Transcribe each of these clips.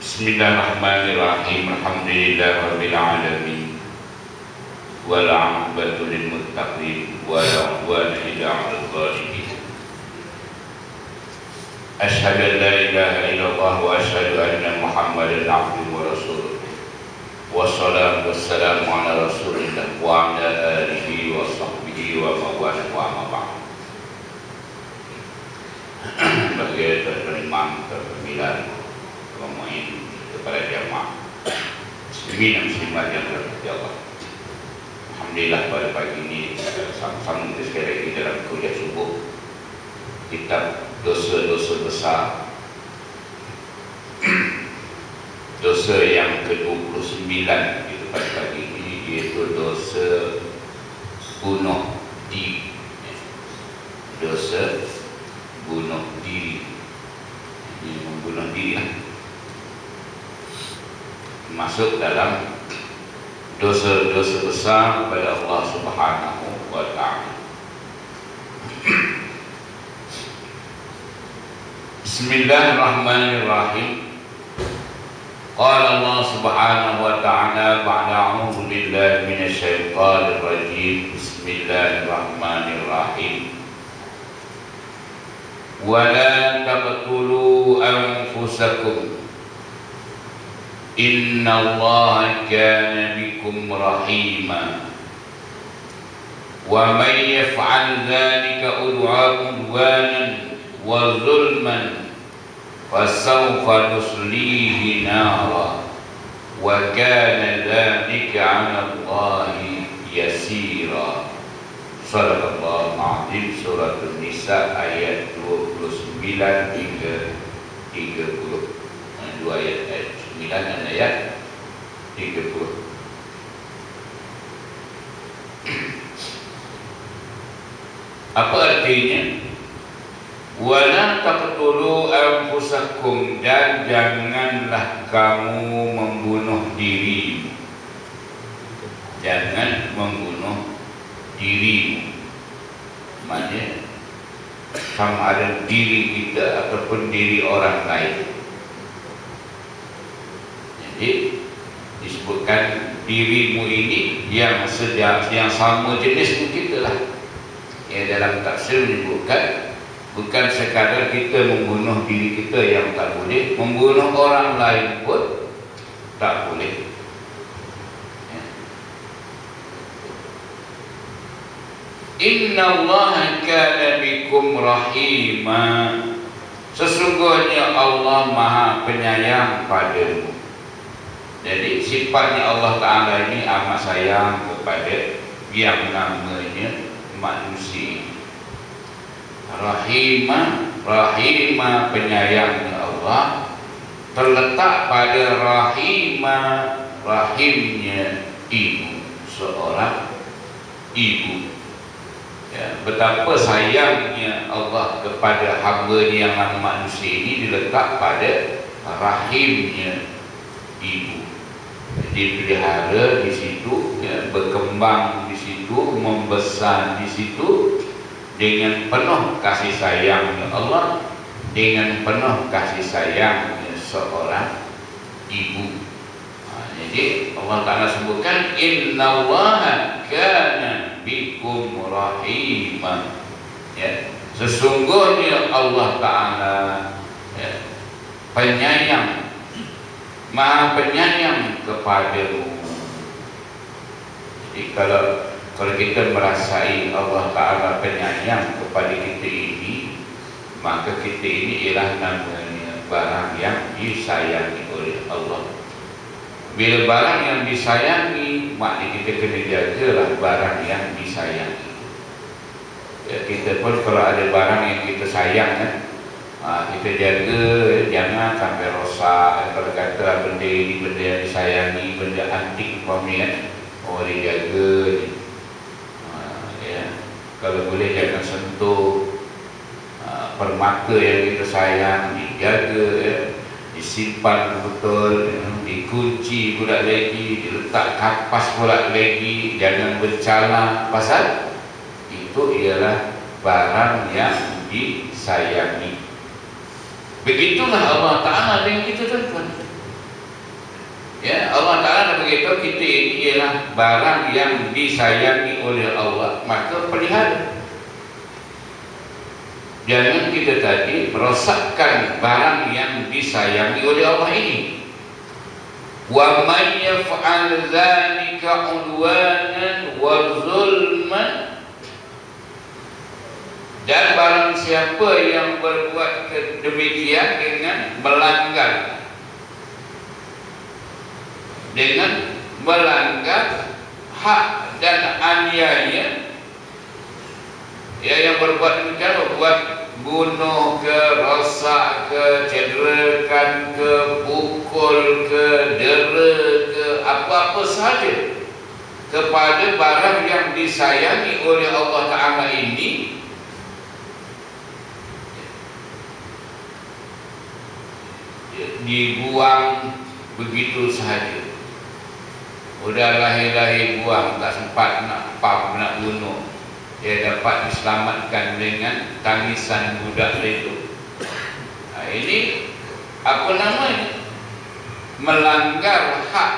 Bismillahirrahmanirrahim. Alhamdulillahirabbil alamin. Wal 'aqibatu lil muttaqin wa la 'udwana illa 'alal zalimin. Asyhadu an la ilaha illallah wa asyhadu anna Muhammadan 'abduhu wa rasuluh. Wassalatu wassalamu ala Rasulillah wa ala alihi wa sahbihi wa man wala wa ma bagi tuan-tuan imam, pemilihan pemain kepada jamaah muslimin dan muslimat yang dirahmati Allah. Alhamdulillah pada pagi ini sama-sama kita sekali lagi dalam kuliah subuh kitab dosa-dosa besar, dosa yang ke-29 itu pada pagi ini, iaitu dosa bunuh diri. Dosa bunuh diri, ini membunuh diri lah, masuk dalam dosa-dosa besar kepada Allah Subhanahu wa ta'ala. Bismillahirrahmanirrahim. Qala Allah Subhanahu wa ta'ala ba'da a'udzu billahi minasy syaithanir rajim. Bismillahirrahmanirrahim. Wa la taqtulu anfusakum innallaha kana bikum rahima wa man yaf'al dhalika udwanan wa zulman fasawfa nuslihi nara wa kana dhalika 'ala Allahi yasira. Sadaqallahul Azim. Surah An-Nisa ayat 29 hingga 30. Dua ayat 9 dan ayat 30. Apa artinya? Wala taqtulu anfusakum, dan janganlah kamu membunuh diri. Jangan membunuh diri. Maksudnya sama ada diri kita ataupun diri orang lain. Jadi disebutkan dirimu ini yang sama jenis dengan kita lah. Yang dalam tafsir menyebutkan bukan sekadar kita membunuh diri kita yang tak boleh, membunuh orang lain pun tak boleh. Innallaha kana bikum rahima, sesungguhnya Allah Maha Penyayang padamu. Jadi sifatnya Allah Ta'ala ini amat sayang kepada yang namanya manusia. Rahimah penyayangnya Allah terletak pada rahimnya ibu, seorang ibu. Ya, betapa sayangnya Allah kepada hamba yang nama manusia ini diletak pada rahimnya ibu. Dipelihara di situ, ya, berkembang di situ, membesar di situ dengan penuh kasih sayangnya Allah, dengan penuh kasih sayangnya seorang ibu. Jadi Allah Ta'ala sebutkan innallaha kana bikum rahimah, ya, sesungguhnya Allah Ta'ala, ya, penyayang, Maha Penyayang kepadamu. Jadi kalau kita merasai Allah Ta'ala penyayang kepada kita ini, maka kita ini ialah namanya barang yang disayangi oleh Allah. Bila barang yang disayangi, maknanya kita kena jagalah barang yang disayangi. Ya, kita pun kalau ada barang yang kita sayang, kan, kita jaga jangan sampai rosak. Kalau kata benda ini benda yang disayangi, benda antik umpamanya, orang jaga. Ya, kalau boleh jangan sentuh. Permata yang kita sayang dijaga, ya, disimpan betul, ya, dikunci pula lagi, diletak kapas pula lagi, jangan bercala, pasal itu ialah barang yang disayangi. Begitulah Allah Ta'ala dengan kita, tuan-tuan. Allah Ta'ala dah beritahu kita ini ialah barang yang disayangi oleh Allah, maka pelihara. Jangan kita tadi merosakkan barang yang disayangi oleh Allah ini. Wa man yaf'al dzalika 'udwanan wa zulman, dan barang siapa yang berbuat demikian dengan melanggar hak dan aniaya, ya, yang berbuat demikian, berbuat bunuh ke, rosak ke, cederakan ke, pukul ke, dera ke, apa-apa sahaja kepada barang yang disayangi oleh Allah Ta'ala ini, dibuang begitu sahaja. Udah lahir-lahir buang, tak sempat nak bunuh, dia dapat diselamatkan dengan tangisan budak itu. Ini apa namanya? Melanggar hak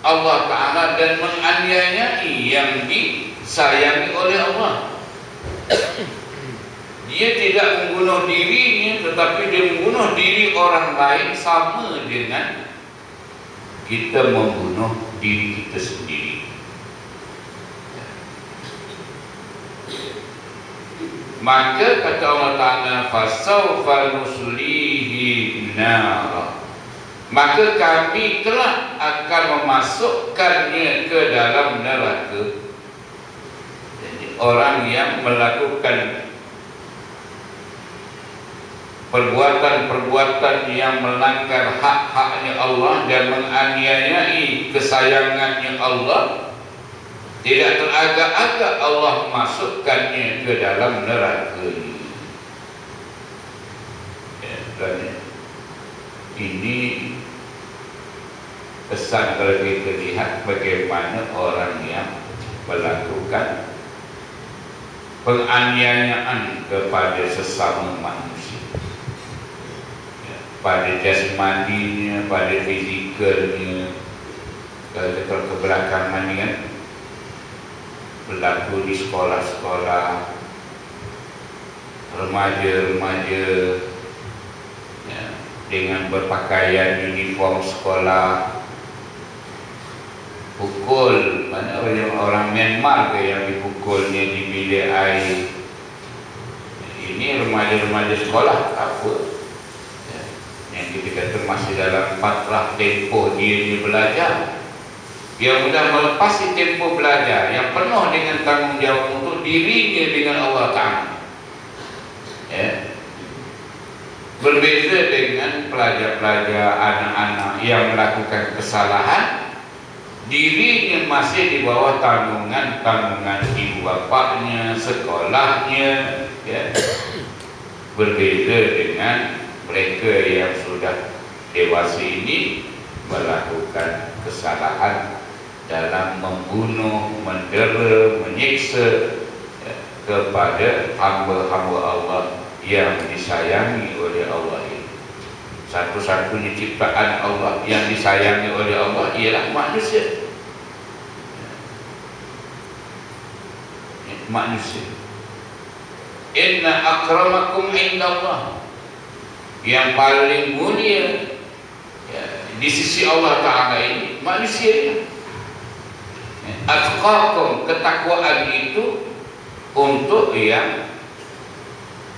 Allah Ta'ala dan menganiayai yang disayangi oleh Allah. Dia tidak membunuh dirinya, tetapi dia membunuh diri orang lain, sama dengan kita membunuh diri kita sendiri. Maka kata Allah Ta'ala, fasawfa nuslihi nar, maka kami kelak akan memasukkannya ke dalam neraka. Jadi orang yang melakukan perbuatan-perbuatan yang melanggar hak-haknya Allah dan menganiayai kesayangannya Allah, tidak teragak-agak Allah masukkannya ke dalam neraka. Ya, ini pesan kalau kita lihat bagaimana orang yang melakukan penganiayaan kepada sesama manusia, ya, pada jasmaninya, pada fizikalnya. Kalau kebelakangan ini kan berlaku di sekolah-sekolah, remaja-remaja, ya, dengan berpakaian uniform sekolah, pukul. Mana orang Myanmar ke yang dipukulnya di bilik air? Ini remaja-remaja sekolah apa? Ya, yang kita kata masih dalam fatrah tempoh dia belajar. Dia sudah melepasi tempoh belajar yang penuh dengan tanggungjawab untuk dirinya dengan Allah Ta'ala. Ya. Berbeza dengan pelajar-pelajar, anak-anak yang melakukan kesalahan, dirinya masih di bawah tanggungan ibu bapaknya, sekolahnya, ya. Berbeza dengan mereka yang sudah dewasa ini melakukan kesalahan dalam membunuh, mendera, menyiksa, ya, kepada hamba-hamba Allah yang disayangi oleh Allah ini. Satu-satunya ciptaan Allah yang disayangi oleh Allah ialah manusia. Manusia. Inna akramakum indallah, yang paling mulia, ya, di sisi Allah Ta'ala ini manusia. Atqakum, ketakwaan itu untuk yang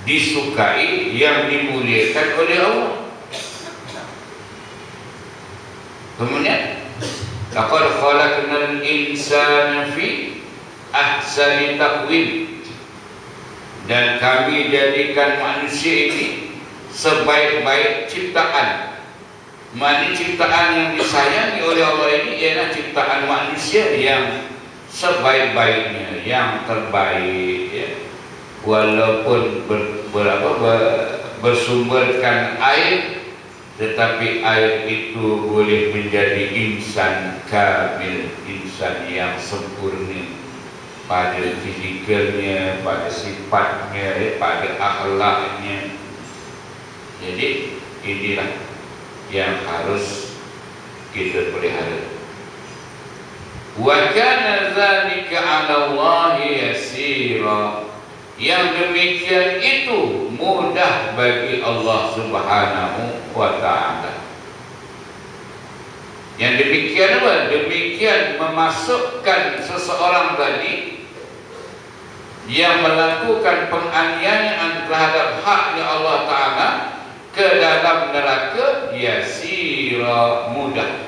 disukai, yang dimuliakan oleh Allah. Kemudian laqad khalaqnal insana fi ahsani taqwim, dan kami jadikan manusia ini sebaik-baik ciptaan. Mana ciptaan yang disayangi oleh Allah ini ialah ciptaan manusia yang sebaik-baiknya, yang terbaik, ya. Walaupun bersumberkan air, tetapi air itu boleh menjadi insan kamil, insan yang sempurna pada fizikalnya, pada sifatnya, pada akhlaknya. Jadi inilah yang harus kita pelihara. Wa kana dzalika 'ala Allahi yasira. Yang demikian itu mudah bagi Allah Subhanahu wa ta'ala. Yang demikian apa? Demikian memasukkan seseorang tadi yang melakukan penganiayaan terhadap haknya Allah Ta'ala ke dalam neraka yasira, mudah,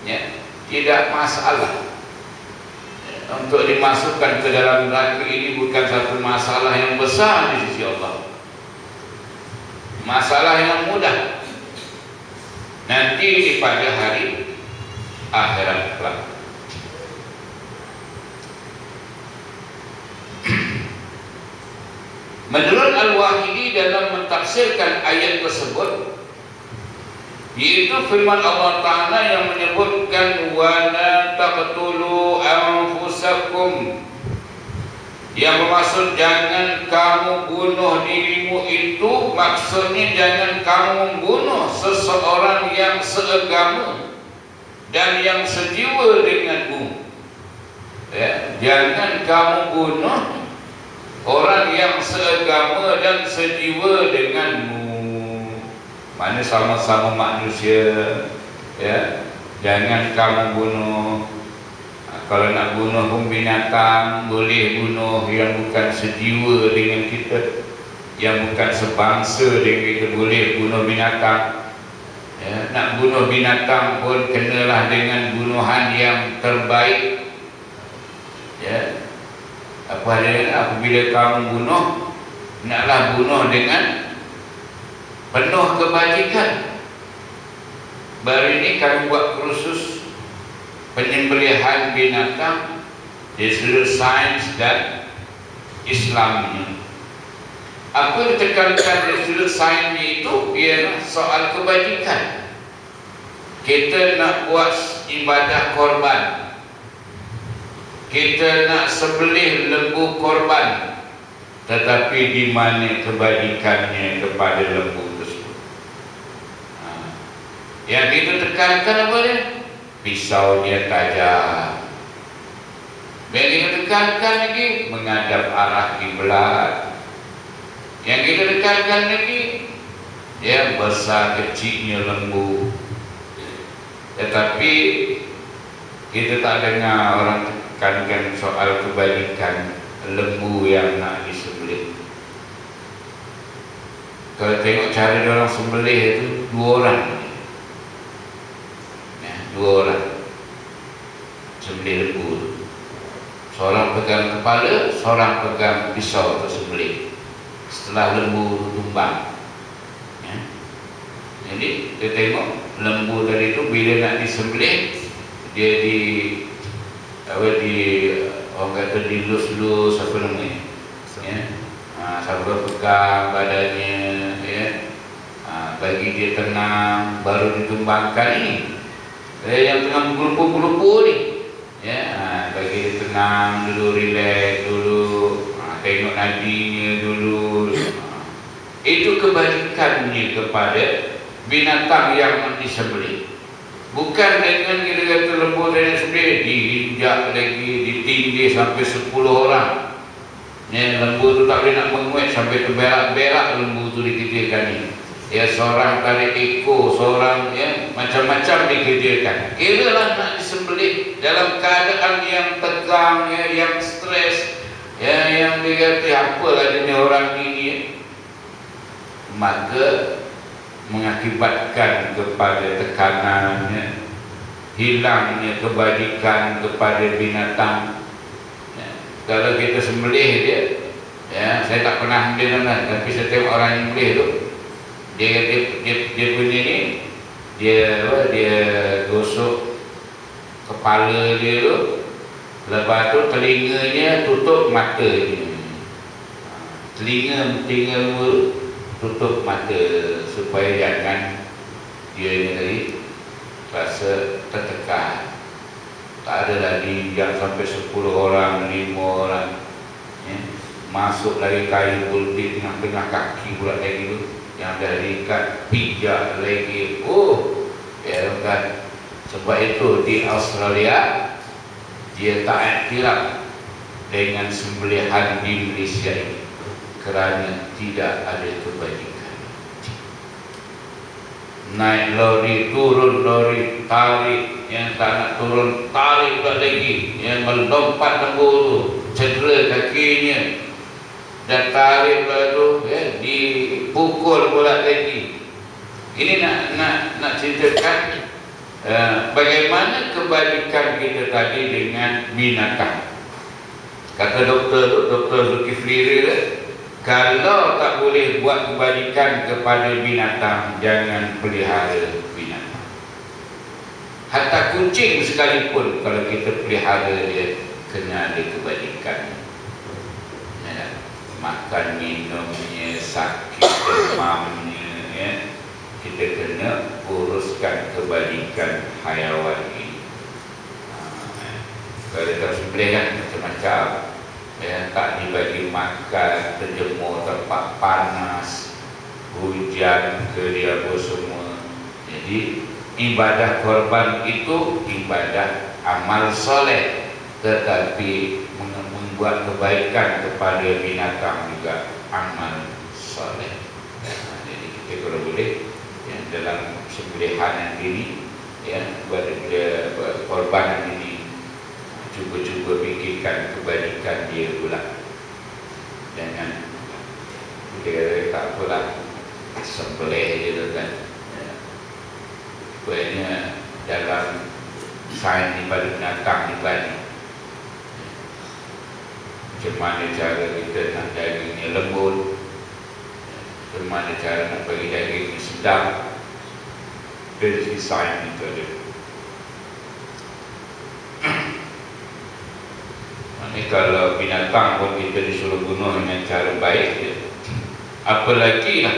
ya, tidak masalah. Untuk dimasukkan ke dalam neraka ini bukan satu masalah yang besar di sisi Allah, masalah yang mudah nanti di pada hari akhirat kelak. Menurut Al-Wahidi dalam mentafsirkan ayat tersebut, yaitu firman Allah Ta'ala yang menyebutkan wala taqtulu anfusakum, yang bermaksud jangan kamu bunuh dirimu, itu maksudnya jangan kamu membunuh seseorang yang seagama dan yang sejiwa denganmu, ya, jangan kamu bunuh orang yang seagama dan sejiwa denganmu, mana sama-sama manusia, ya, jangan kamu bunuh. Kalau nak bunuh pun binatang, boleh bunuh yang bukan sejiwa dengan kita, yang bukan sebangsa dengan kita, boleh bunuh binatang, ya. Nak bunuh binatang pun kenalah dengan bunuhan yang terbaik, ya. Apabila kamu bunuh, naklah bunuh dengan penuh kebajikan. Baru ini kami buat kursus penyembelihan binatang dari sudut sains dan Islamnya. Apa yang ditekankan dari sudut sainsnya itu ialah soal kebajikan. Kita nak buat ibadah korban, kita nak sembelih lembu korban, tetapi di mana kebajikannya kepada lembu tersebut? Yang kita tekankan apa dia? Pisau dia tajam. Yang kita tekankan lagi menghadap arah kiblat. Yang kita tekankan lagi dia besar kecilnya lembu. Tetapi kita tak dengar orang tekankan soal kebajikan lembu yang nak disembelih. Kalau tengok cara dia orang sembelih itu dua orang, dua orang sembelih lembu, seorang pegang kepala, seorang pegang pisau untuk sembelih setelah lembu tumbang, ya. Jadi kita tengok lembu tadi itu bila nak disembelih, dia orang kata dilus-lus, apa namanya, ya, sambil pegang badannya, ya, bagi dia tenang, baru ditumbangkan ini. Yang tengah bergelumpur-gelumpur ni, ya, bagi dia tenang dulu, relax dulu, tengok nadinya dulu. Itu kebajikannya kepada binatang yang nak disembelih. Bukan dengan kita kata lembu dan sembelih diinjak lagi, ditindih sampai 10 orang, ya, lembu tu tak boleh nak menguat sampai terberak-berak lembu tu dikerjakan ni. Ya, seorang tarik ekor, seorang, ya, macam-macam dikerjakan. Kiralah nak disembelih dalam keadaan yang tegang, ya, yang stres, ya, yang dia kata apalah jenis orang ini, maka mengakibatkan kepada tekanan, ya, hilangnya kebajikan kepada binatang, ya. Kalau kita sembelih dia, ya, saya tak pernah ambil mana, tapi saya tengok orang yang sembelih tu, dia punya ni, dia gosok kepala dia tu, lepas tu telinganya tutup mata dia, telinga tutup mata supaya jangan dia ni tadi rasa tertekan. Tak ada lagi yang sampai 10 orang, 5 orang, ya. Masuk lagi kayu pun di tengah-tengah kaki pula lagi tu, yang dah diikat pijak lagi. Oh, ya kan, Sebab itu di Australia dia tak iktiraf dengan sembelihan di Malaysia ini kerana tidak ada kebajikan. Naik lori, turun lori, tarik, yang tak nak turun tarik pula lagi, yang melompat lembur tu cedera kakinya dan tarik pula tu, dipukul pula lagi. Ini nak ceritakan bagaimana kebajikan kita tadi dengan binatang. Kata Dr. Zulkifli, kalau tak boleh buat kebajikan kepada binatang, jangan pelihara binatang. Hatta kucing sekalipun, kalau kita pelihara dia, kena ada kebajikan. Makan minumnya, sakit demamnya, kita kena uruskan kebajikan haiwan ini. Kalau kita sembelih kan macam-macam, tak dibagi makan, terjemur tempat panas, hujan ke dia apa semua. Jadi ibadah korban itu ibadah amal soleh, tetapi membuat kebaikan kepada binatang juga amal soleh. Jadi kita kalau boleh dalam sembelihan ini, buat korban ini, cuba-cuba fikirkan kebajikan dia pula. Jangan kita tak pula sembelih je tu kan. Sebenarnya dalam sains pada binatang ni tadi, macam mana cara kita nak dagingnya lembut, macam mana cara nak bagi dagingnya sedap, dari segi sains itu ada. Kalau binatang pun kita disuruh bunuh dengan cara baik, apalagi lah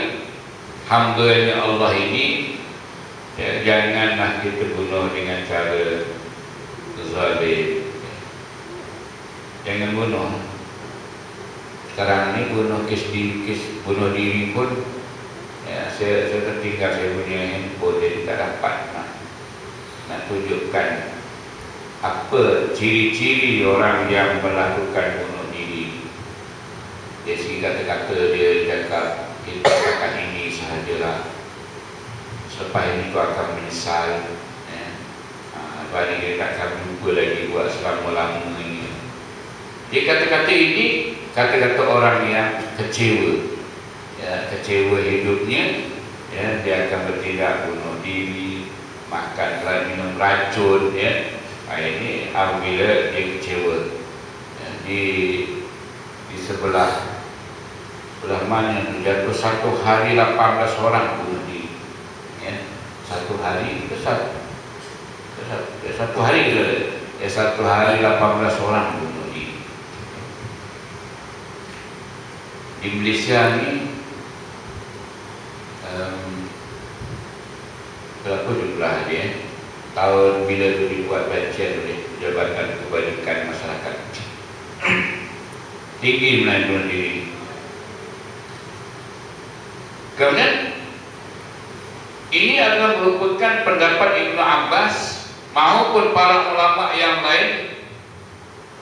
hamba-Nya Allah ini, janganlah kita bunuh dengan cara zalim. Jangan bunuh. Sekarang ni bunuh kes bunuh diri pun, saya tertinggal saya punya handphone, jadi tak dapat nak tunjukkan apa ciri-ciri orang yang melakukan bunuh diri. Dari segi kata-kata dia cakap, kita katakan ini sahajalah, selepas ini kau akan menyesal, lepas ini dia tak akan jumpa lagi buat selama-lamanya. Dia kata-kata ini kata-kata orang yang kecewa, kecewa hidupnya, dia akan bertindak bunuh diri, makan minum racun, ini apabila dia kecewa. Di sebelah mana jatuh satu hari 18 orang bunuh diri. Satu hari satu hari 18 orang bunuh diri. Di Malaysia ni berapa jumlah dia? Tahun bila tu dibuat bajian oleh Jabatan Kebajikan Masyarakat, tinggi menaik bunuh diri. Kemudian ini adalah merupakan pendapat Ibnu Abbas maupun para ulama yang lain,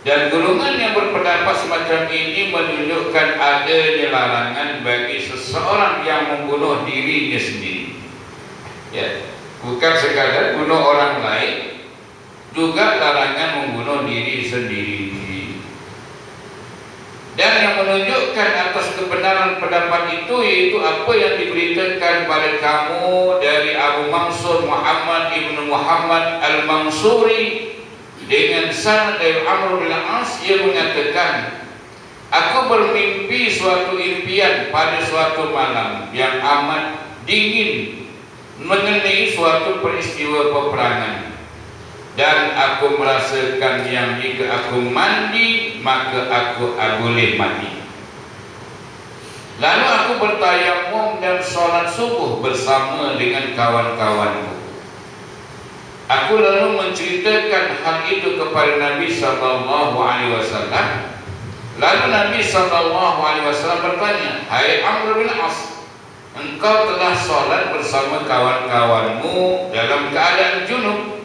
dan golongan yang berpendapat semacam ini menunjukkan adanya larangan bagi seseorang yang membunuh dirinya sendiri. Bukan sekadar bunuh orang lain, juga larangan membunuh diri sendiri. Dan yang menunjukkan atas kebenaran pendapat itu yaitu apa yang diberitakan kepada kamu dari Abu Mansur Muhammad ibnu Muhammad al-Mansuri dengan sanad dari Amr bin As, ia mengatakan, aku bermimpi suatu impian pada suatu malam yang amat dingin mengenai suatu peristiwa peperangan, dan aku merasakan yang jika aku mandi maka aku boleh mati. Lalu aku bertayamum dan sholat subuh bersama dengan kawan-kawanku. Aku lalu menceritakan hal itu kepada Nabi SAW. Lalu Nabi SAW bertanya, hai Amr bin As, engkau telah sholat bersama kawan-kawanmu dalam keadaan junub,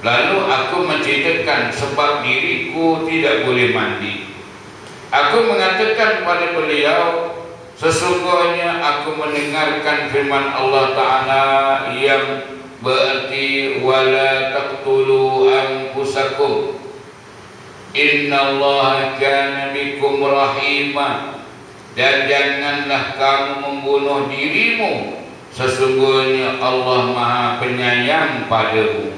Lalu aku menceritakan sebab diriku tidak boleh mandi. Aku mengatakan kepada beliau, sesungguhnya aku mendengarkan firman Allah Ta'ala yang berarti wala taqtulu anfusakum innallaha kana bikum rahima, dan janganlah kamu membunuh dirimu, sesungguhnya Allah Maha Penyayang padamu.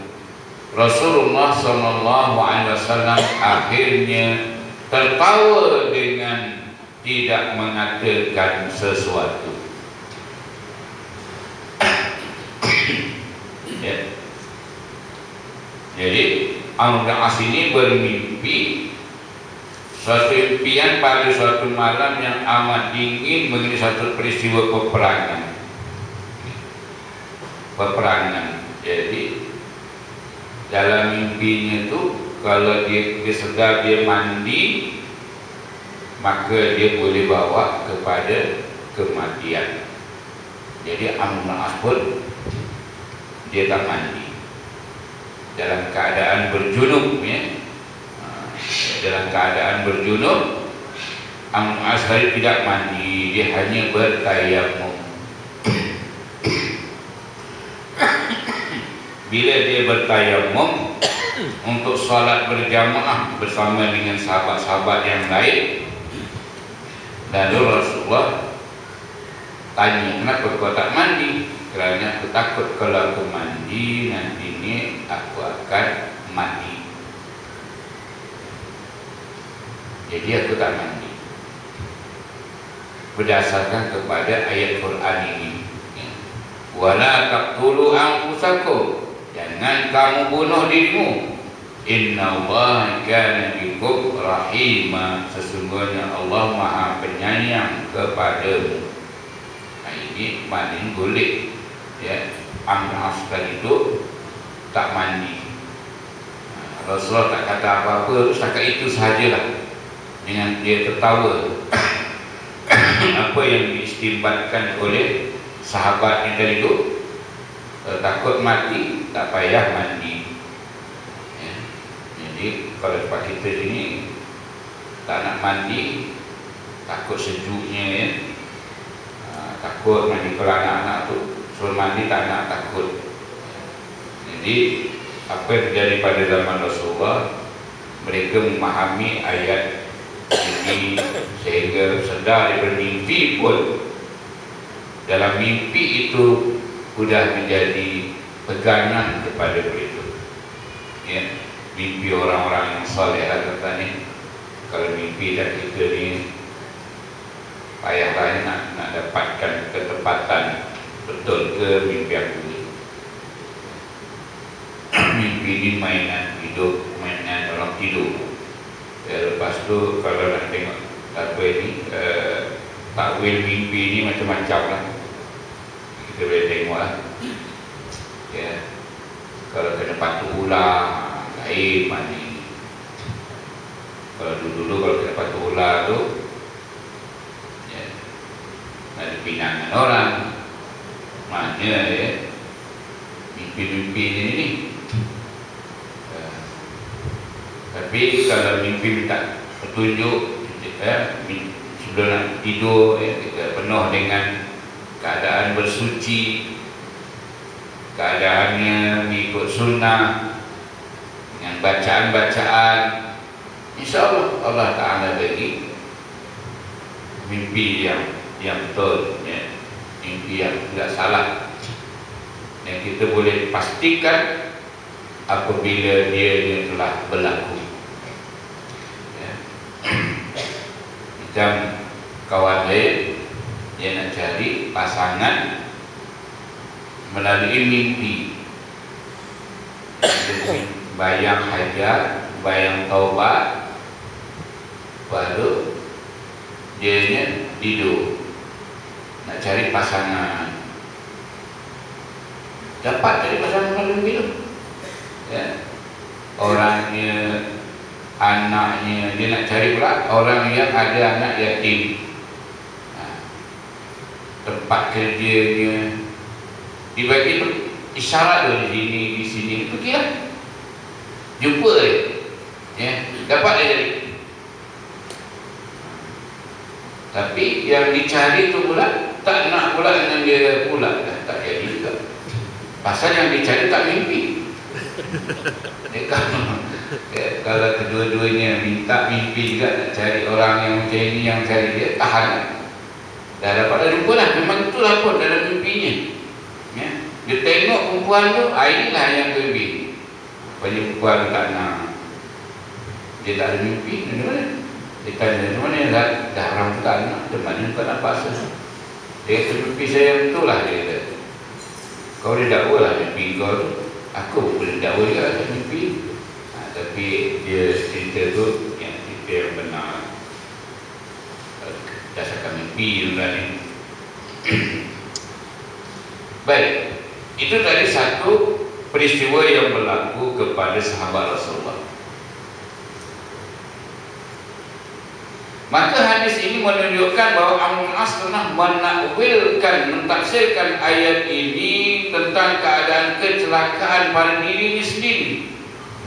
Rasulullah SAW akhirnya tertawa dengan tidak mengatakan sesuatu. Ya. Jadi Amr bin As ini bermimpi suatu impian pada suatu malam yang amat dingin mengenai satu peristiwa peperangan. Jadi dalam mimpinya itu, kalau dia sedar dia mandi, maka dia boleh bawa kepada kematian. Jadi Amr bin As pun dia tak mandi dalam keadaan berjunub, ya. Dalam keadaan berjunub, Amr bin As tidak mandi, dia hanya bertayamum. Bila dia bertayamum untuk solat berjamaah bersama dengan sahabat-sahabat yang lain, lalu Rasulullah tanya, kenapa kau tak mandi? Kerana aku takut kalau aku mandi nanti ni aku akan mati. Jadi aku tak mandi. Berdasarkan kepada ayat Quran ini, wala taqtulu anfusakum, jangan kamu bunuh dirimu, innallaha kana bikum rahima, sesungguhnya Allah Maha Penyayang kepadamu. Nah, ini maknanya boleh, ya. Amr bin As itu tak mandi. Rasulullah tak kata apa-apa, setakat itu sahajalah. Dengan dia tertawa apa yang diistimbatkan oleh sahabatnya tadi itu, takut mati tak payah mandi, ya. Jadi kalau tempat kita sini tak nak mandi, takut sejuknya, ya. Takut mandi. Kalau anak-anak tu suruh mandi tak nak, takut. Jadi apa yang terjadi pada zaman Rasulullah, mereka memahami ayat ini sehingga sedar daripada mimpi pun. Dalam mimpi itu sudah menjadi pegangan kepada mereka, ya. Mimpi orang-orang yang soleh lah kata ni. Kalau mimpi dan kita ni payahlah nak dapatkan ketepatan, betul ke mimpi aku ni. Mimpi ni mainan hidup, mainan orang tidur. Lepas tu kalau nak tengok apa ni, takwil mimpi ni macam-macam lah. Kita boleh tengok lah, ya. Kalau kena patuh ular, gaib mana ni. Kalau dulu kalau kena patuh ular tu, ya, ada pinangan orang, mana, ya, mimpi-mimpi ni. Tapi kalau mimpi minta petunjuk, sebelum nak tidur, ya, kita penuh dengan keadaan bersuci, keadaannya mengikut sunnah, dengan bacaan-bacaan, insya Allah Allah Ta'ala bagi mimpi yang betul, ya. Mimpi yang tidak salah, yang kita boleh pastikan apabila dia telah berlaku, ya. Macam kawan lain dia nak cari pasangan melalui mimpi, bayang hajar, bayang taubat, baru dia tidur nak cari pasangan. Dapat cari pasangan melalui mimpi tu, ya. Orangnya, anaknya, dia nak cari pula orang yang ada anak yatim. Tempat kerjanya dibagi isyarat di sini, pergilah. Jumpa dia, ya, dapat dia jadi. Tapi yang dicari tu pula tak nak pula dengan dia pula, tak jadi juga. Pasal yang dicari tak mimpi. Kalau kedua-duanya minta mimpi juga, nak cari orang yang macam ini, yang cari dia, tahan. Dah dapat dah jumpa lah, memang itulah pun dalam mimpinya, ya. Dia tengok perempuan tu, inilah yang lebih. Banyak perempuan tak nak, dia tak ada mimpi, macam mana? Dia tanya, macam mana dah orang tu tak nak, macam mana kau nak paksa? Dia kata, mimpi saya betul lah, dia kata. Kau dia dakwa lah mimpi kau tu, aku boleh dakwa juga lah mimpi. Tapi dia cerita tu yang cerita yang benar, berdasarkan mimpi sebenarnya. Baik, itu tadi satu peristiwa yang berlaku kepada sahabat Rasulullah. Maka hadis ini menunjukkan bahawa Amr bin As pernah menakwilkan, mentafsirkan ayat ini tentang keadaan kecelakaan pada dirinya sendiri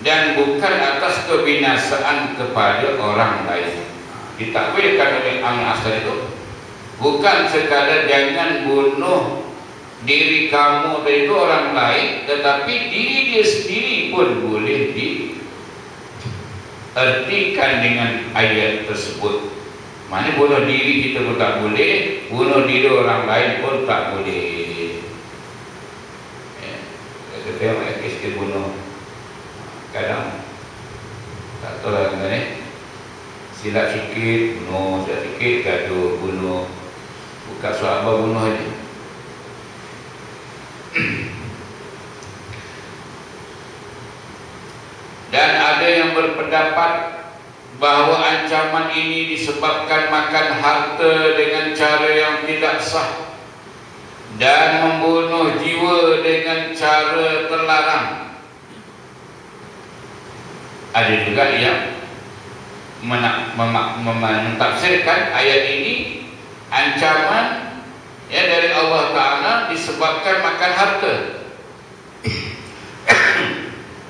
dan bukan atas kebinasaan kepada orang lain. Ditakwilkan oleh Amr bin As itu bukan sekadar jangan bunuh diri kamu dari itu orang lain, tetapi diri dia sendiri pun boleh diartikan dengan ayat tersebut. Mana bunuh diri kita pun tak boleh, bunuh diri orang lain pun tak boleh. Kita tengok kes dia bunuh, kadang tak tahu lah sebenarnya, silap sikit bunuh, silap sikit gaduh bunuh, buka surat abang bunuh aja. Dan ada yang berpendapat bahawa ancaman ini disebabkan makan harta dengan cara yang tidak sah dan membunuh jiwa dengan cara terlarang. Ada juga yang mentafsirkan ayat ini ancaman ya dari Allah Ta'ala disebabkan makan harta.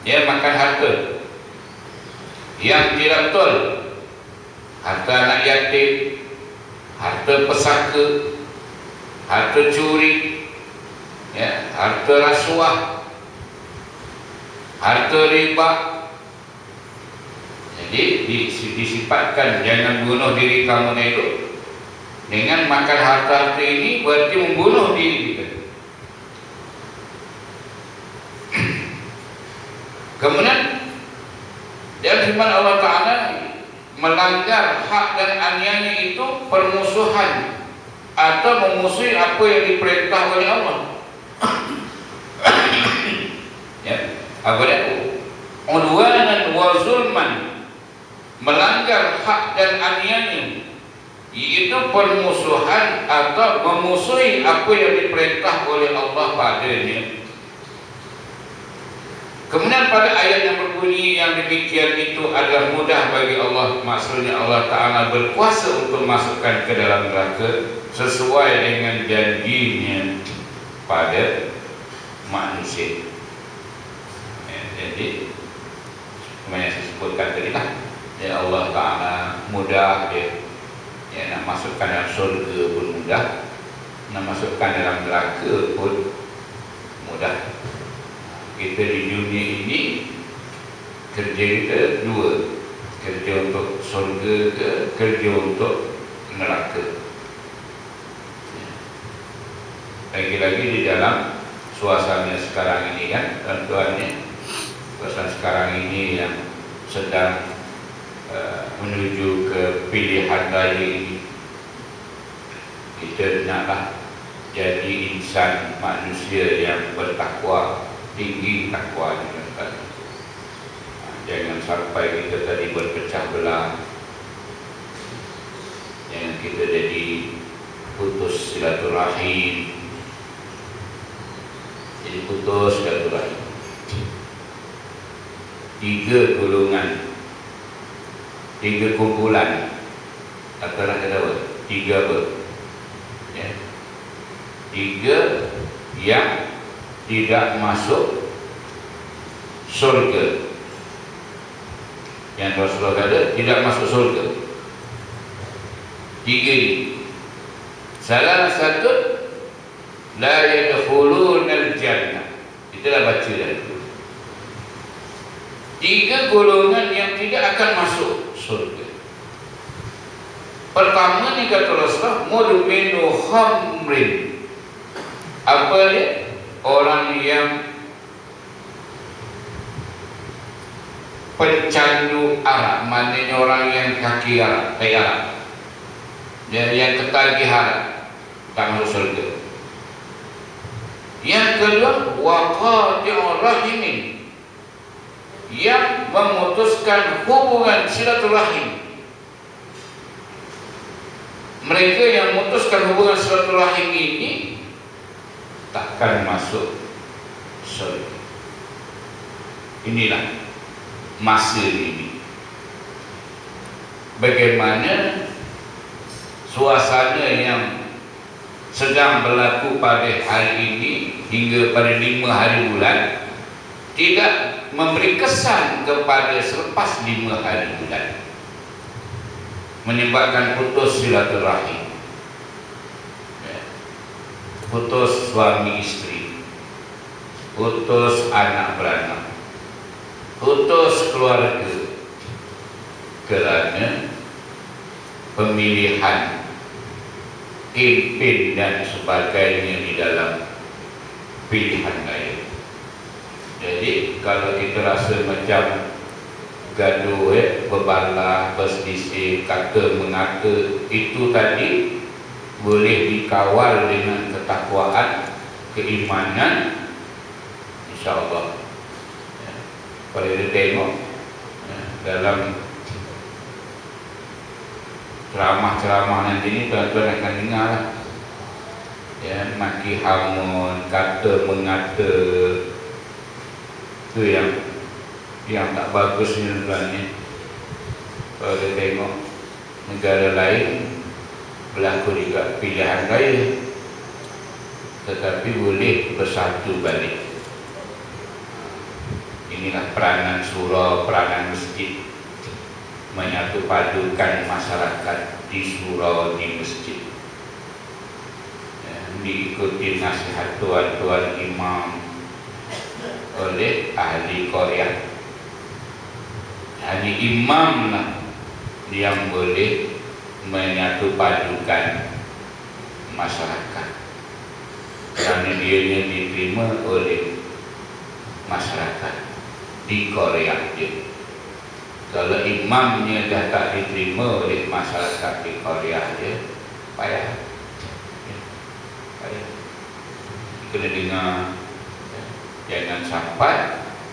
Ya, makan harta yang tidak betul, harta anak yatim, harta pesaka, harta curi, ya, harta rasuah, harta riba. Jadi disifatkan jangan bunuh diri kamu itu dengan makan harta ini, berarti membunuh diri kita. Kemudian dalam firman Allah Ta'ala, melanggar hak dan aniaya itu permusuhan atau memusuhi apa yang diperintah oleh Allah. Ya, apa dia? Udwanan wa zulman, melanggar hak dan aniaya, yaitu permusuhan atau memusuhi apa yang diperintah oleh Allah padanya. Kemudian pada ayat yang berbunyi yang demikian itu adalah mudah bagi Allah, maksudnya Allah Ta'ala berkuasa untuk masukkan ke dalam neraka sesuai dengan janjinya pada manusia. Ya, jadi semuanya saya sebutkan tadi lah, ya, Allah Ta'ala mudah dia, ya, nak masukkan dalam surga pun mudah, nak masukkan dalam neraka pun mudah. Kita di dunia ini kerja kita dua, kerja untuk surga ke kerja untuk neraka. Lagi-lagi di dalam suasana sekarang ini kan, tentuannya suasana sekarang ini yang sedang menuju ke pilihan raya ini, kita naklah jadi insan manusia yang bertakwa, tinggi takwanya. Jangan sampai kita tadi berpecah belah, jangan kita jadi putus silaturahim, jadi putus silaturahim. Tiga golongan, tiga kumpulan, katalah kata tiga apa? Ya. Tiga yang tidak masuk surga. yang Rasulullah kata tidak masuk surga. 3 ini. Salah satu la yadkhulunal jannah. Itulah baca dari itu. 3 golongan yang tidak akan masuk surga. Pertama ni kata Rasulullah, mudminu khamrin. Apa dia? Orang yang pencandu arak, maknanya orang yang kaki arak, kayak arak, yang ketagih arak, tak masuk surga. Yang kedua, waqati'ur rahimin, yang memutuskan hubungan silaturahim. Mereka yang memutuskan hubungan silaturahim ini takkan masuk surga. Inilah masa ini. Bagaimana suasana yang sedang berlaku pada hari ini hingga pada 5 hari bulan tidak memberi kesan kepada selepas 5 hari bulan, menyebabkan putus silaturahim, putus suami istri, putus anak beranak, putus keluarga kerana pemilihan kempen dan sebagainya di dalam pilihan raya. Jadi kalau kita rasa macam gaduh, berbalah, berselisih, kata mengata, itu tadi boleh dikawal dengan ketakwaan, keimanan, insya-Allah. Kalau kita tengok dalam ceramah-ceramah nanti ni, tuan-tuan akan dengar ya, maki hamun, kata mengata, itu yang tak bagus ni tuan-tuan. Kalau kita tengok negara lain berlaku juga pilihan raya, tetapi boleh bersatu balik. Inilah peranan surau, peranan masjid, menyatu padukan masyarakat di surau, di masjid, ya, diikuti nasihat tuan-tuan imam oleh ahli Korea. Ahli imam lah yang boleh menyatu padukan masyarakat, kerana dia diterima oleh masyarakat di Korea dia. Kalau imamnya dah tak diterima oleh masyarakat di Korea dia, payah. Payah. Kena dengar, jangan sampai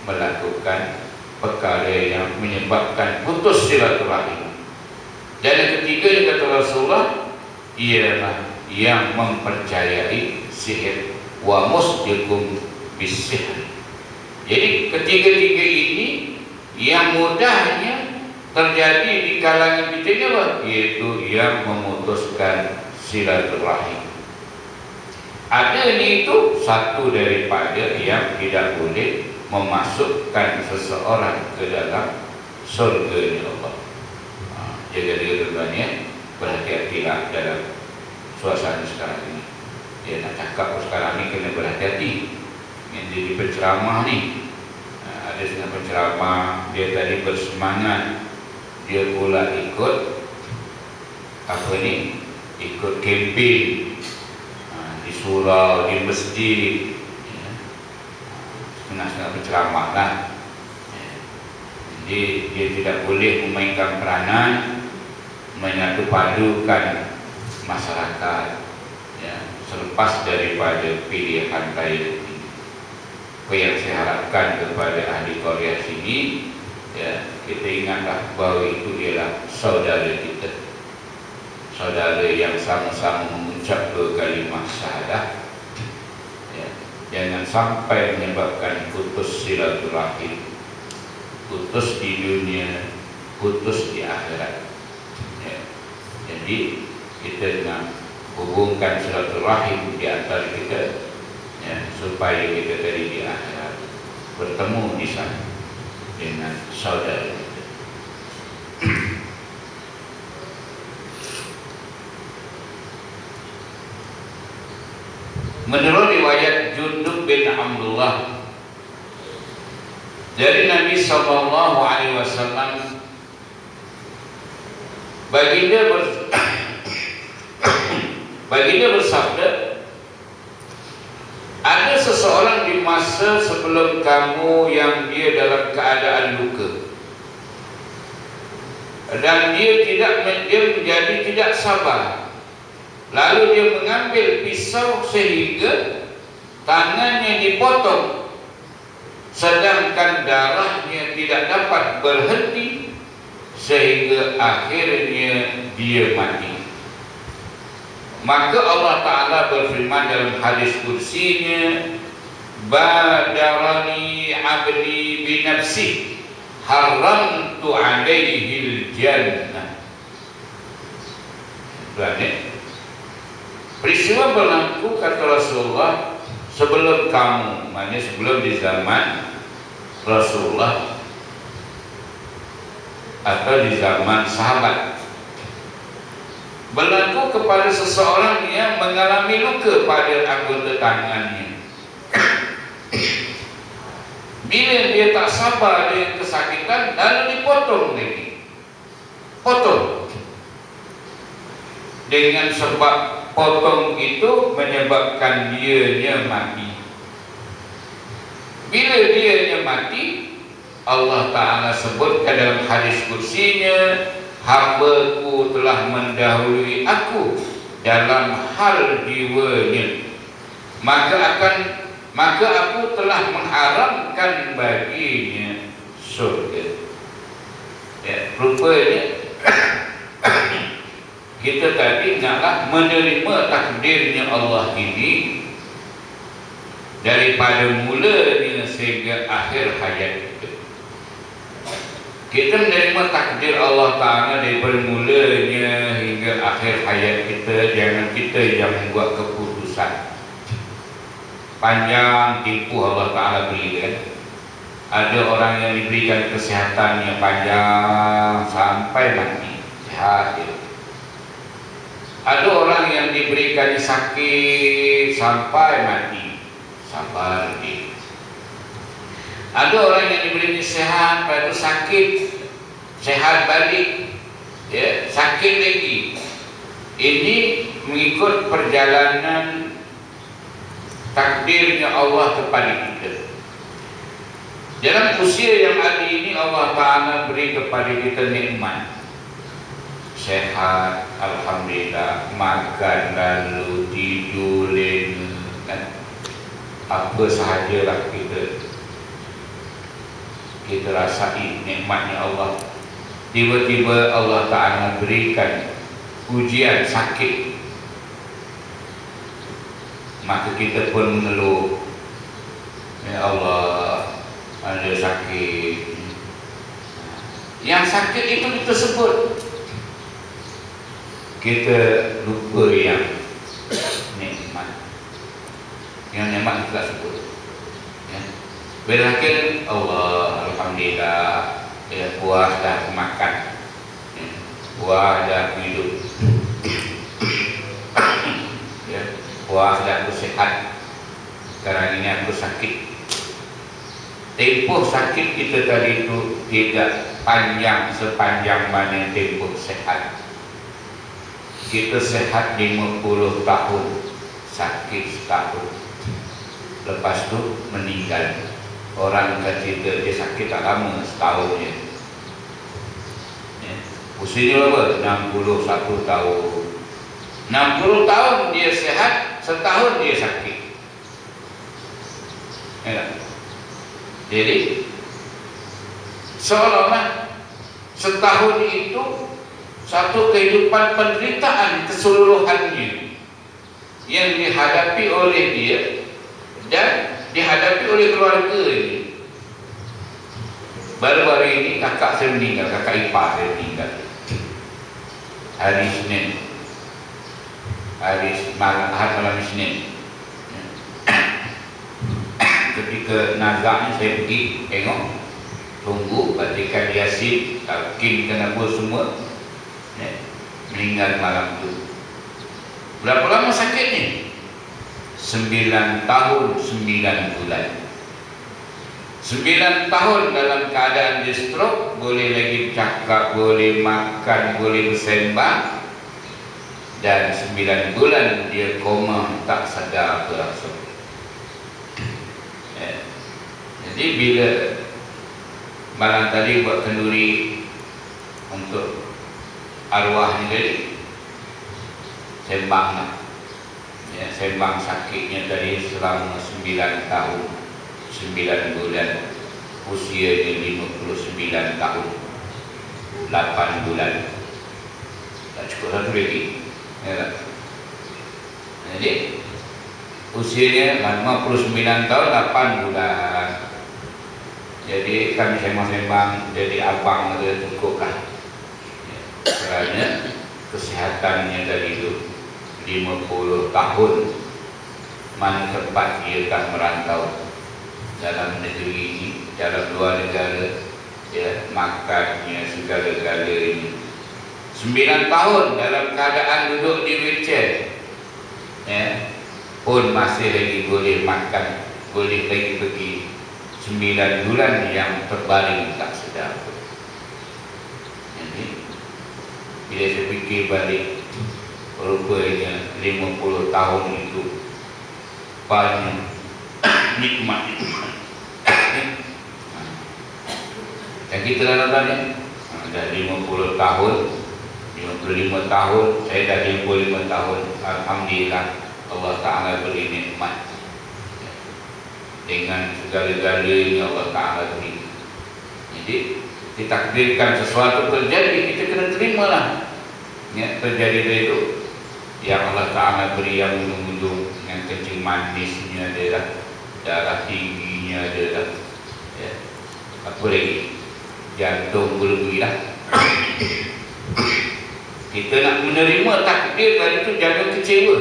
melakukan perkara yang menyebabkan putus silaturahim. Dan yang ketiga yang kata Rasulullah, ialah yang mempercayai sihir, wa musdiqum bisihr. Jadi ketiga-tiga ini yang mudahnya terjadi di kalangan kita ni apa? Iaitu yang memutuskan silaturahim. Ada ni itu satu daripada yang tidak boleh memasukkan seseorang ke dalam surga Allah. Jaga-jaga tuan-tuan ya, berhati-hatilah dalam suasana sekarang ini. Dia nak cakap sekarang ni kena berhati-hati. Yang jadi penceramah ni, ada setengah penceramah dia tadi bersemangat, dia pula ikut apa ni, ikut kempen di surau, di masjid, ya. Setengah-setengah penceramah lah. Jadi dia tidak boleh memainkan peranan menyatu padukan masyarakat, ya, selepas daripada pilihan raya ini. Apa yang saya harapkan kepada ahli Korea sini, ya, kita ingatlah bahawa itu ialah saudara kita, saudara yang sama-sama mengucap 2 kalimah syahadah, ya. Jangan sampai menyebabkan putus silaturahim, putus di dunia, putus di akhirat, ya. Jadi kita nak hubungkan silaturahim di antara kita, ya, supaya kita dari di akhirat bertemu di sana dengan saudara kita. Menurut riwayat Jundub bin Abdullah dari Nabi sallallahu alaihi wasallam, baginda bersabda, ada seseorang di masa sebelum kamu yang dia dalam keadaan luka, dan dia menjadi tidak sabar. Lalu dia mengambil pisau sehingga tangannya dipotong, sedangkan darahnya tidak dapat berhenti, sehingga akhirnya dia mati. Maka Allah Ta'ala berfirman dalam hadis kursinya, badarani abdi binafsi haramtu alaihil jannah. Berarti peristiwa berlaku, kata Rasulullah, sebelum kamu, maknanya sebelum di zaman Rasulullah atau di zaman sahabat, berlaku kepada seseorang yang mengalami luka pada anggota tangannya. Bila dia tak sabar dengan kesakitan, lalu dipotong lagi, potong. Dengan sebab potong itu menyebabkan dianya mati. Bila dianya mati, Allah Ta'ala sebutkan dalam hadis kursinya, hamba-Ku telah mendahului aku dalam hal jiwanya, maka aku telah mengharamkan baginya surga. Ya, rupanya kita tadi naklah menerima takdirnya Allah ini daripada mulanya sehingga akhir hayat kita. Kita menerima takdir Allah Ta'ala daripada mulanya hingga akhir hayat kita. Jangan kita yang membuat keputusan. Panjang tempoh Allah Ta'ala berikan. Ada orang yang diberikan kesehatan yang panjang sampai mati, sehat dia. Ada orang yang diberikan sakit sampai mati, sabar dia. Ada orang yang diberi sehat, lepas itu sakit, sehat balik, ya, sakit lagi. Ini mengikut perjalanan takdirnya Allah kepada kita. Dalam usia yang ada ini, Allah Ta'ala beri kepada kita nikmat. Sehat, alhamdulillah, makan lalu tidur kan? Apa sahajalah kita rasai nikmatnya Allah. Tiba-tiba Allah Ta'ala berikan ujian sakit, maka kita pun mengeluh, ya Allah, ada sakit. Yang sakit itu kita sebut, kita lupa yang nikmat. Yang nikmat kita sebut, ya. Berakhir Allah, alhamdulillah, ya, puas dah makan, ya, puas dah hidup, ya, puas dah aku sehat. Sekarang ini aku sakit. Tempoh sakit kita tadi itu tidak panjang sepanjang mana tempoh sehat. Kita sehat 50 tahun, sakit setahun, lepas tu meninggal. Orang kata dia sakit tak lama, setahun je, ya. Usianya berapa? 61 tahun. 60 tahun dia sehat, setahun dia sakit, ya. Jadi seolah-olah setahun itu satu kehidupan penderitaan keseluruhannya yang dihadapi oleh dia dan dihadapi oleh keluarganya. Baru-baru ini kakak saya meninggal, kakak ipar saya meninggal hari Senin, malam Senin. Ketika nazaknya saya pergi tengok, tunggu batikan Yasin, talqin apa semua, meninggal malam tu. Berapa lama sakitnya? 9 tahun 9 bulan. 9 tahun dalam keadaan dia stroke, boleh lagi cakap, boleh makan, boleh bersembah. Dan 9 bulan dia koma, tak sadar berlangsung. Jadi bila malam tadi buat kenduri untuk arwah ni tadi, sembang sembang sakitnya tadi selama 9 tahun 9 bulan, usianya 59 tahun 8 bulan. Tak cukup satu lagi, ya tak? Jadi usianya 59 tahun 8 bulan. Jadi kami sembang-sembang, jadi abang dia cukup lah, kerana kesehatannya tadi itu 50 tahun. Mana tempat dia tak merantau, dalam negeri ini, dalam luar negara, ya, makannya segala-galanya. 9 tahun dalam keadaan duduk di wheelchair, ya, pun masih lagi boleh makan, boleh lagi pergi. 9 bulan yang terbaring tak sedar. Jadi bila saya fikir balik, rupanya 50 tahun itu banyak nikmat. Dan kita dalam banyak dah 50 tahun, 55 tahun, saya dah 55 tahun. Alhamdulillah, Allah Ta'ala beri nikmat dengan segala-galanya Allah Ta'ala beri. Jadi ditakdirkan sesuatu terjadi, kita kena terimalah, ya, terjadi itu yang Allah Ta'ala beri, yang mengunjung, yang kencing manisnya dia dah, darah tingginya dia dah, ya. Apa lagi, jantung berlebih lah. Kita nak menerima takdir tadi itu, jangan kecewa.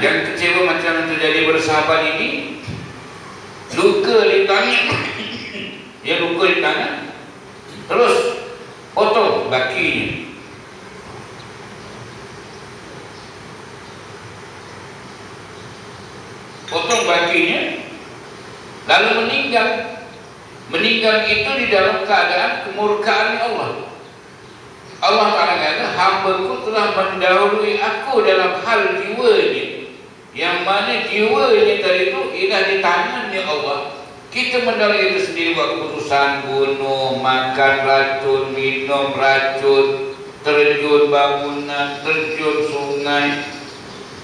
Jangan kecewa macam yang terjadi bersahabat ini. Luka di tangan, dia luka di tangan, terus potong kakinya. Potong kakinya, lalu meninggal. Meninggal itu di dalam keadaan kemurkaan Allah. Allah Ta'ala kata, hamba-Ku telah mendahului aku dalam hal jiwanya, yang mana jiwanya tadi itu ialah di tangannya Allah. Kita mendahului itu sendiri, buat keputusan, bunuh, makan racun, minum racun, terjun bangunan, terjun sungai,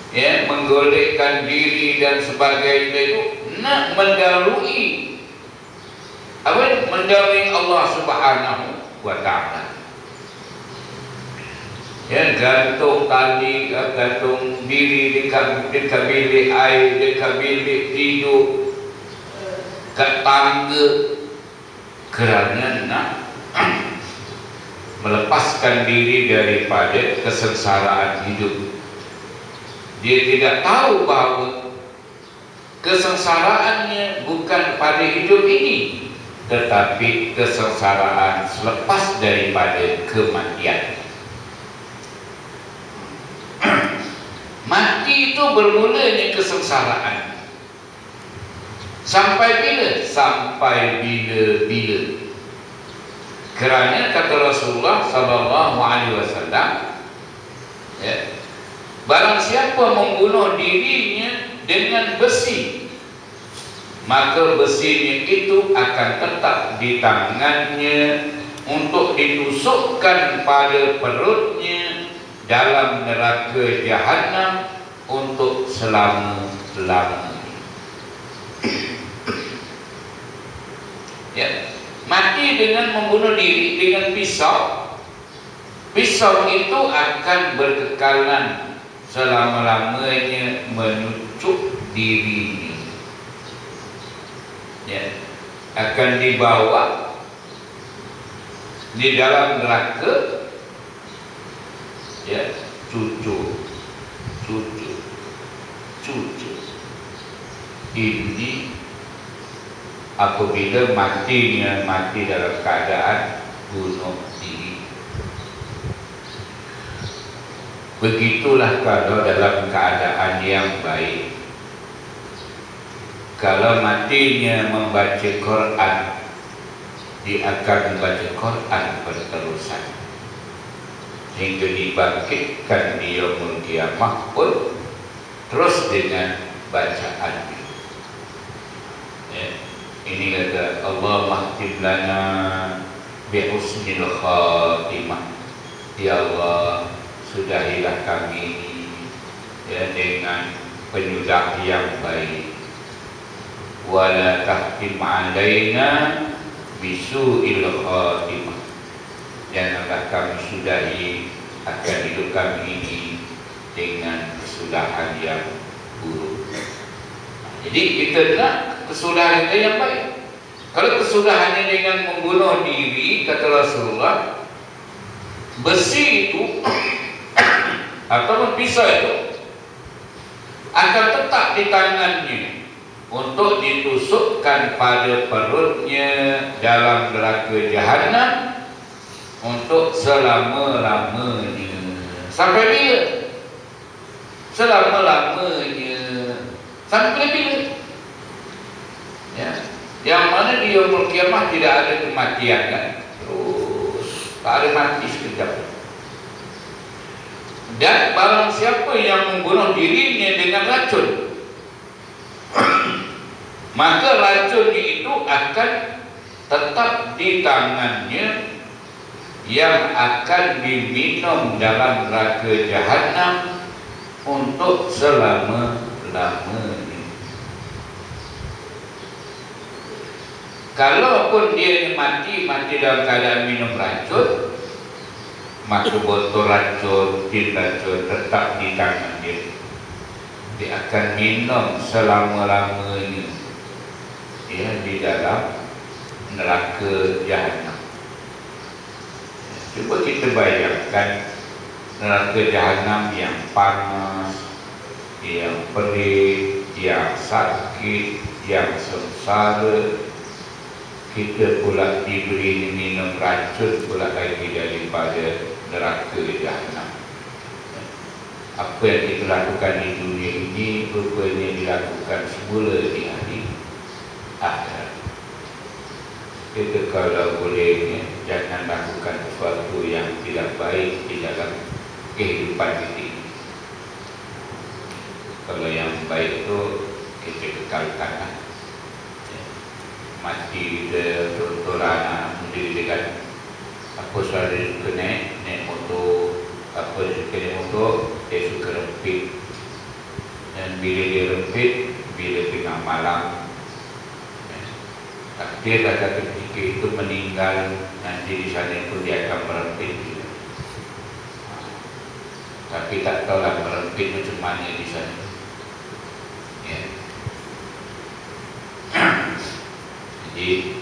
ya, menggolekkan diri dan sebagainya, itu nak mendahului apa? Mendahului Allah Subhanahu wa Ta'ala. Ya, gantung tali, gantung diri dekat bilik air, dekat bilik tidur, kat tangga, kerana nak melepaskan diri daripada kesengsaraan hidup. Dia tidak tahu bahawa kesengsaraannya bukan pada hidup ini, tetapi kesengsaraan selepas daripada kematian. Mati itu bermulanya kesengsaraan. Sampai bila? Sampai bila-bila. Kerana kata Rasulullah sallallahu alaihi wasallam, ya, barang siapa membunuh dirinya dengan besi, maka besinya itu akan tetap di tangannya untuk ditusukkan pada perutnya dalam neraka Jahannam untuk selama-lamanya. Ya, mati dengan membunuh diri dengan pisau. Pisau itu akan berkekalan selama-lamanya menusuk dirinya. Ya, akan dibawa di dalam neraka. Ya, cucu. Ini apabila mati dalam keadaan bunuh diri. Begitulah kalau dalam keadaan yang baik. Kalau matinya membaca Quran, dia akan membaca Quran berterusan hingga dibangkitkan di yaumul qiyamah pun terus dengan bacaan. Ya. Ini kata Allah mahtim lana bi husnil khatimah. Ya Allah, sudahilah kami ya dengan penyudah yang baik. Wala tahtim alaina bisu'il khatimah. Janganlah kami sudahi akan hidup kami ini dengan kesudahan yang buruk. Jadi kita nak kesudahan kita yang baik. Kalau kesudahannya dengan membunuh diri, kata Rasulullah, besi itu atau pisau itu akan tetap di tangannya untuk ditusukkan pada perutnya dalam neraka jahanam untuk selama-lamanya. Sampai bila? Selama-lamanya. Sampai bila? Ya. Yang mana di yaumul qiyamah tidak ada kematian kan? Terus tak ada mati sekejap. Dan barang siapa yang membunuh dirinya dengan racun, maka racun itu akan tetap di tangannya yang akan diminum dalam neraka jahanam untuk selama-lamanya. Kalaupun dia mati dalam keadaan minum racun, maka botol racun, pil racun tetap di tangan dia. Dia akan minum selama-lamanya ya, di dalam neraka jahanam. Cuba kita bayangkan neraka jahanam yang panas, yang perih, yang sakit, yang sengsara. Kita pula diberi minum racun pula lagi daripada neraka jahanam. Apa yang kita lakukan di dunia ini rupanya dilakukan semula di hari akhirat. Kita kalau boleh jangan lakukan sesuatu yang tidak baik di dalam kehidupan ini. Kalau yang baik itu kita kekalkan. Mati dia contoh anak sendiri dengan apa sahaja suka naik motor, apa dia suka naik motor, dia suka rempit. Dan bila dia rempit, bila tengah malam, takdirlah kata ketika itu meninggal, nanti di sana pun dia akan merempit juga. Tapi tak tahulah merempit macam mana di sana. Ya. Jadi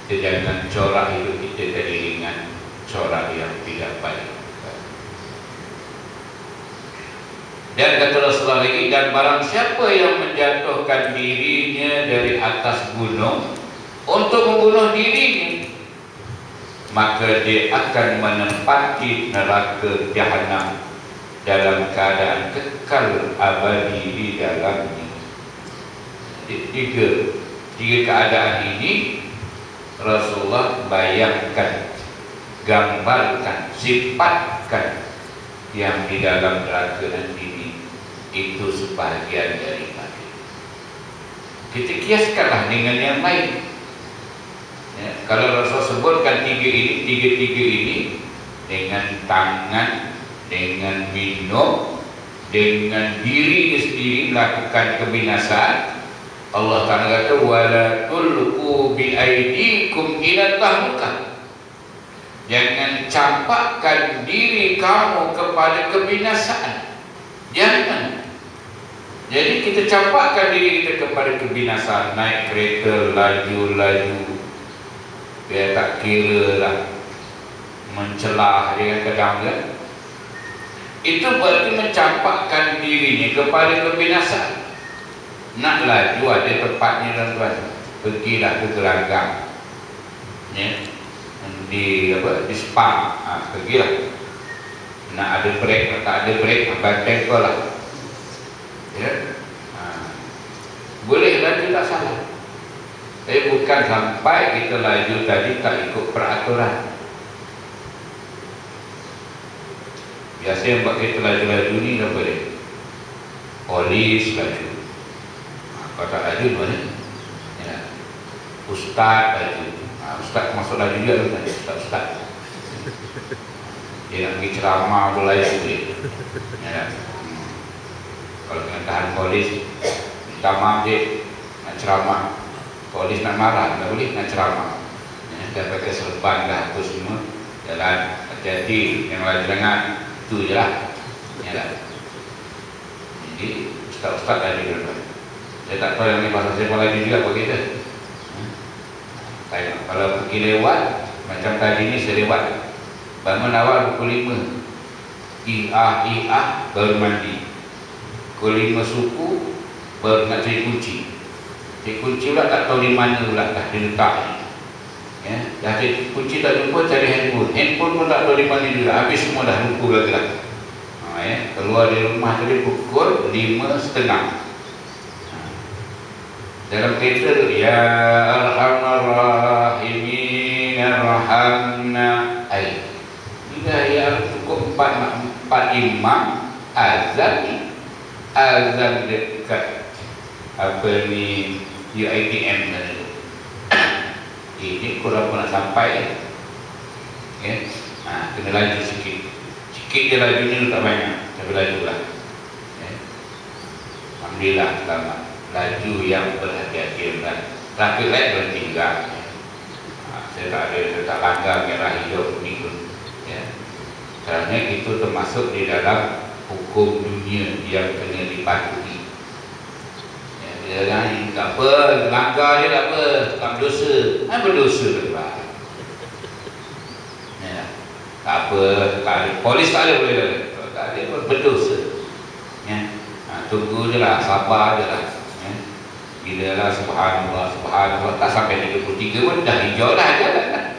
kita jangan corak hidup kita tadi dengan corak yang tidak baik. Dan kata Rasulullah lagi, dan barang siapa yang menjatuhkan dirinya dari atas gunung untuk membunuh dirinya, maka dia akan menempati neraka jahanam dalam keadaan kekal abadi di dalamnya. Tiga keadaan ini Rasulullah bayangkan, gambarkan, sifatkan yang di dalam neraka nanti ini itu sebahagian daripada. Kita kiaskanlah dengan yang lain. Ya, kalau Rasul sebutkan tiga ini dengan tangan, dengan minum, dengan diri sendiri melakukan kebinasaan. Allah Ta'ala kata wala tulqu bi aidikum ila tahlukah. Jangan campakkan diri kamu kepada kebinasaan. Jangan. Jadi kita campakkan diri kita kepada kebinasaan, naik kereta laju-laju, dia tak kira lah, mencelah dia kadang kan. Itu berarti mencampakkan dirinya kepada kebinasaan. Nak laju ada tempatnya tuan-tuan. pergilah ke gelanggang, ya, di spam, pergilah. Nak ada break, tak ada break, banteng kau lah, ya. Boleh laju tak salah. Tapi bukan sampai kita laju tadi tak ikut peraturan. Biasa yang buat kita laju-laju ni tak boleh. Polis laju, kalau tak laju mana? Ya. Ustaz laju, ustaz masuk laju juga kan? Ustaz. Dia nak pergi ceramah boleh boleh. Ya. Kalau kena tahan polis, minta maaf je, nak ceramah. Polis nak marah, tak boleh, nak ceramah. Ya, dah pakai serban dah, tu semua. Jalan, hati-hati, yang laju jangan. Itu je lah. Ya lah. Jadi, ustaz-ustaz laju juga. Saya tak tahu yang ni pasal saya laju juga buat kita. Kalau pergi lewat, macam tadi ni saya lewat. Bangun awal pukul 5. Baru mandi. Pukul 5 suku, baru nak cari kunci. Cari kunci pula tak tahu di mana pula dah diletak. Ya, dah cari kunci tak jumpa, cari handphone. Handphone pun tak tahu di mana juga. Habis semua dah lupa lagi lah. Ya, keluar dari rumah tadi pukul 5:30. Dalam kereta tu, ya Arhamar Rahimin Arhamna. Bila ya cukup 4 imam azan dekat apa ni UiTM tadi. Ini kurang nak sampai, ya. Kena laju sikit je laju ni tak banyak, tapi laju lah, ya. Alhamdulillah selamat. Laju yang berhati-hati dan traffic light berhenti juga. Saya tak langgar merah hijau kuning pun, ya. Kerana itu termasuk di dalam hukum dunia yang kena dipatuhi. Ya, jangan tak apa, langgar je tak apa, tak berdosa. Berdosa lepas. Ya, tak apa, tak ada. Polis tak ada boleh dah. Tak ada berdosa. Ya, tunggu je lah, sabar je lah. Ya. Bila lah subhanallah, tak sampai 33 pun dah hijau dah jalan lah.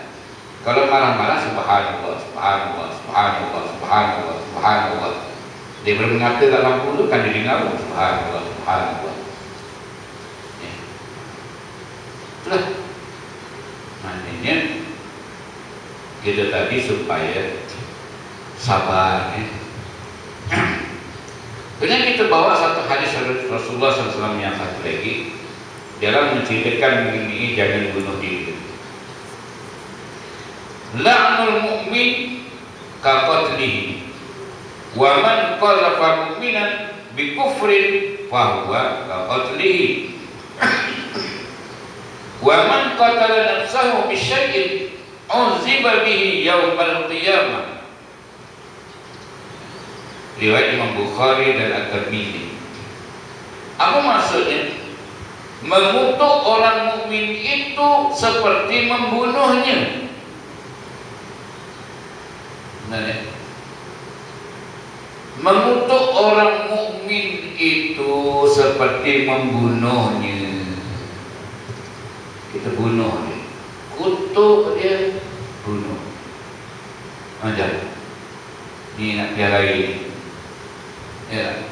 Kalau marah-marah subhanallah. Dia belum mengata kat lampu tu kan dia dengar subhanallah. Ya. Itulah maknanya kita tadi supaya sabar, ya. Kemudian kita bawa satu hadis Rasulullah SAW yang satu lagi dalam menceritakan mengenai jangan bunuh diri. La'nul mu'min kaqatlihi wa man qadhafa mu'minan bi kufrin fa huwa kaqatlihi wa man qatala nafsahu bi syai'in uziba bihi yaumal qiyamah. Riwayat Imam Bukhari dan At-Tirmidzi. Apa maksudnya? Mengutuk orang mukmin itu seperti membunuhnya. Benar. Mengutuk orang mukmin itu seperti membunuhnya. Kita bunuh dia, kutuk dia, bunuh. Macam ni nak piarai. Ya,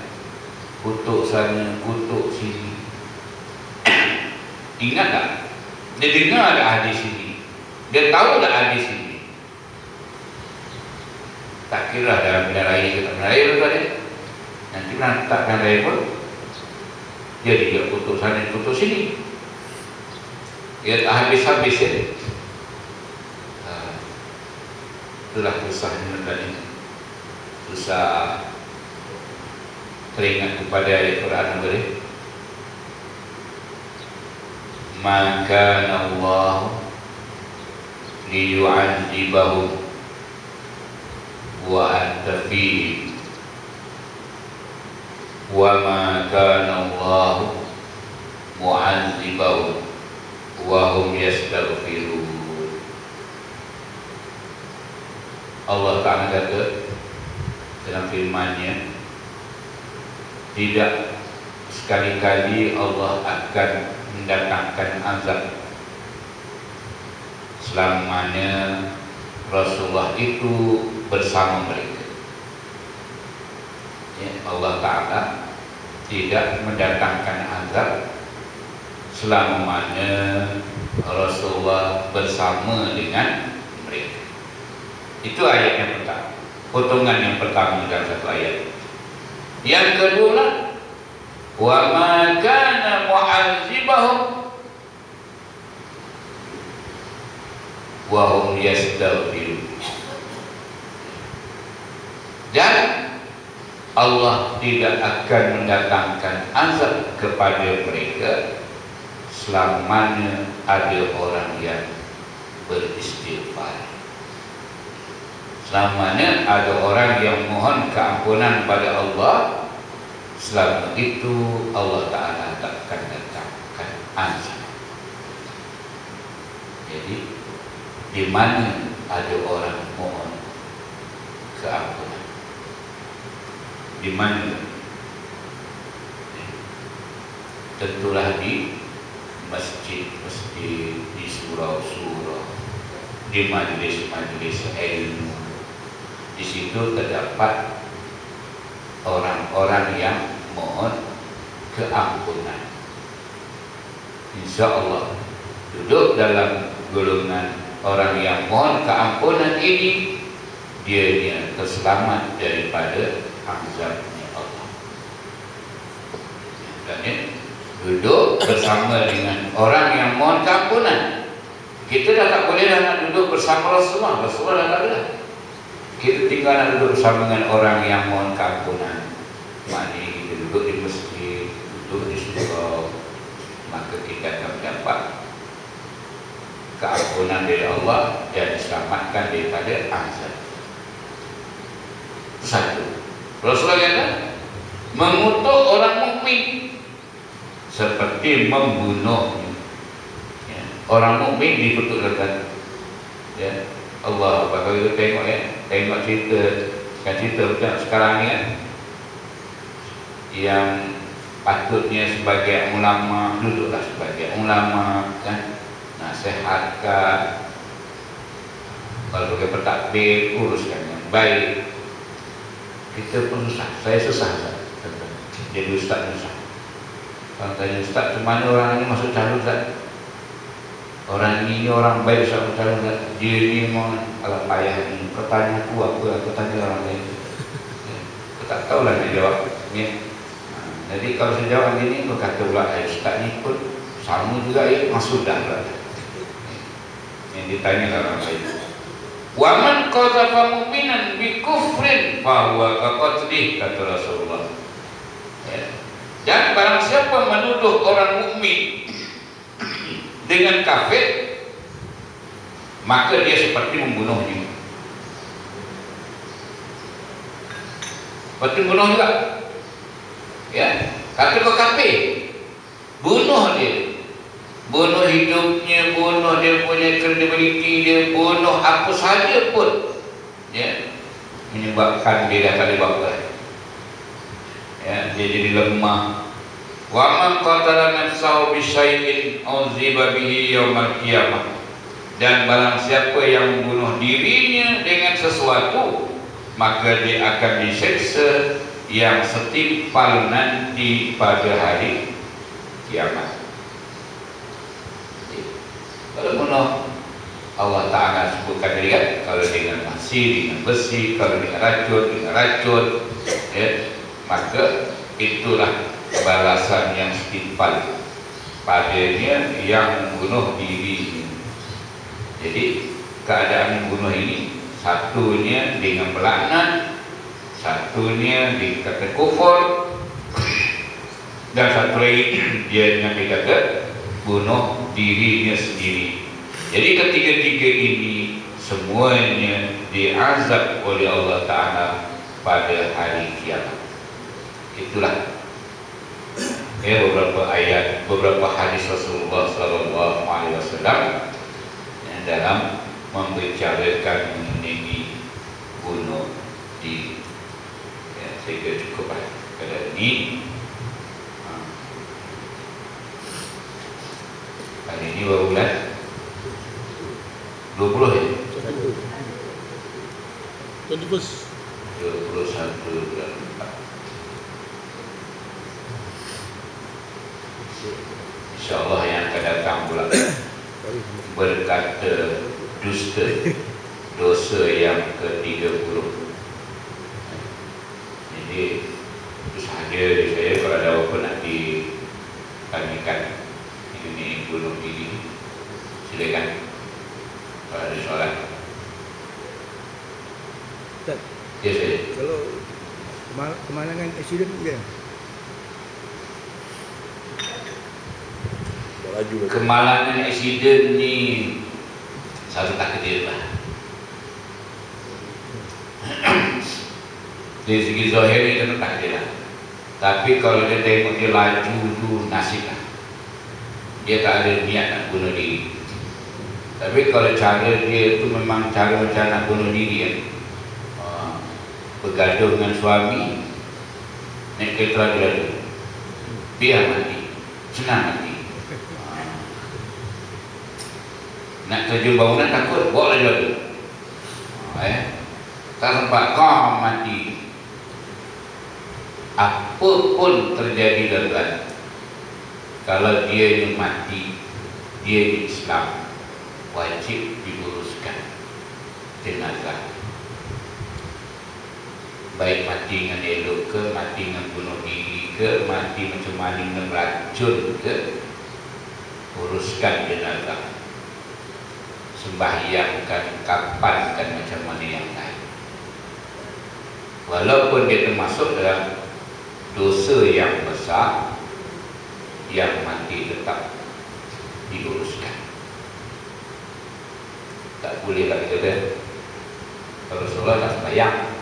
kutuk sana, kutuk sini. Ingat tak? Dia dengar ada hadis ini, dia tahu ada hadis ini. Tak kira dalam pilihan raya ke tak pilihan raya tu ada. Nanti tak pilihan raya pun jadi dia kutuk sana, kutuk sini. Dia tak habis-habis, ya. Itulah susahnya tadi. Susah teringat kepada ayat Quran boleh. Maka Allah liyu'adzibahum wa anta fihim wa ma kana Allah mu'adzibahum wa hum yastaghfirun. Allah Ta'ala kata dalam firman-Nya, tidak sekali-kali Allah akan mendatangkan azab selamanya Rasulullah itu bersama mereka. Ya, Allah Ta'ala tidak mendatangkan azab selamanya Rasulullah bersama dengan mereka. Itu ayat yang pertama, potongan yang pertama dalam satu ayat. Yang kedua, wa ma kana mu'adzibahum wa hum yastaghfirun. Dan Allah tidak akan mendatangkan azab kepada mereka selamanya ada orang yang beristighfar. Selamanya ada orang yang mohon keampunan pada Allah, selama itu Allah Ta'ala takkan datangkan azab. Jadi di mana ada orang mohon keampunan, di mana? Tentulah di masjid-masjid, di surau-surau, di majlis-majlis ilmu. Di situ terdapat orang-orang yang mohon keampunan. Insya Allah duduk dalam golongan orang yang mohon keampunan ini, dia terselamat daripada azabnya Allah. Dan duduk bersama dengan orang yang mohon keampunan. Kita dah tak boleh dah nak duduk bersama Rasulullah. Rasulullah dah tak ada. Kita tinggal nak duduk bersama dengan orang yang mohon keampunan. Maknanya kita duduk di masjid, duduk di surau, maka kita akan mendapat keampunan dari Allah dan diselamatkan daripada azab. Satu, Rasulullah kata mengutuk orang mukmin seperti membunuhnya. Ya. Orang mukmin dikutuk lekat. Ya. Allah, bakal kita tengok tengok cerita, kan cerita macam sekarang ni kan, yang patutnya sebagai ulama duduklah sebagai ulama kan, nasihatkan, kalau bagi pentakbir uruskan yang baik. Kita pun susah, saya susah jadi ustaz susah. Kalau tanya ustaz, macam mana orang ini masuk calon ustaz? Orang ini orang baik ustaz calon ustaz. Dia ni memang kalau payah ni. Kau tanya aku tanya orang lain. Aku tak tahulah nak jawab ni. Jadi kalau saya jawab gini, kau kata pula ustaz ni pun sama juga masuk dah pula. Yang ditanya orang lain. Wa man qadhafa mu'minan bi kufrin fa huwa kaqatlih, kata Rasulullah. Ya. Dan barang siapa menuduh orang mukmin dengan kafir, maka dia seperti membunuhnya. Seperti membunuh juga. Ya, kata kau kafir, bunuh dia. Bunuh hidupnya, bunuh dia punya kredibiliti dia, bunuh apa saja pun, ya, menyebabkan dia dah tak boleh buat apa. Ya, dia jadi lemah. Wa man qatala nafsahu bi syai'in uziba bihi yaumil qiyamah. Dan barang siapa yang membunuh dirinya dengan sesuatu, maka dia akan disiksa yang setimpal nanti pada hari kiamat. Kalau bunuh, Allah Ta'ala sebutkan tadi kan, kalau dengan pasir, dengan besi, kalau dengan racun, ya, maka itulah balasan yang setimpal padanya yang membunuh dirinya. Jadi keadaan membunuh ini, satunya dengan pelaknat, satunya dikata kufur, dan satu lagi dia dengan dikata bunuh dirinya sendiri. Jadi ketiga-tiga ini semuanya diazab oleh Allah Ta'ala pada hari kiamat. Itulah ya beberapa ayat, beberapa hadis Rasulullah SAW yang dalam membicarakan mengenai bunuh diri. Ya, saya kira cukup pada ini. Hari ini berapa bulan? 20 ya? 21 bulan 4. InsyaAllah yang akan datang pula berkata dusta, dosa yang ke-30. Jadi itu sahaja dari saya. Kalau ada apa nak ditanyakan ini bunuh diri, silakan. Kalau ada soalan. Ustaz, Ya saya. kalau kemalangan aksiden ke? Kemalangan aksiden ni satu takdir lah. Dari segi zahir ni kena takdir lah. Tapi kalau dia tengok dia laju tu nasib lah. Dia tak ada niat nak bunuh diri. Tapi kalau cara dia tu memang cara macam nak bunuh diri kan. Bergaduh dengan suami, naik kereta dia biar mati, senang mati. Nak terjun bangunan takut, bawa lah dia. Tak sempat kau mati. Apa pun terjadi dalam, kalau dia yang mati, dia di Islam, wajib diuruskan jenazah. Baik mati dengan elok ke, mati dengan bunuh diri ke, mati macam mana dengan racun ke, uruskan jenazah. Sembahyangkan, kapankan macam mana yang lain. Walaupun dia termasuk dalam dosa yang besar, yang mati tetap diuruskan. Tak boleh tak kata Rasulullah tak sembahyang.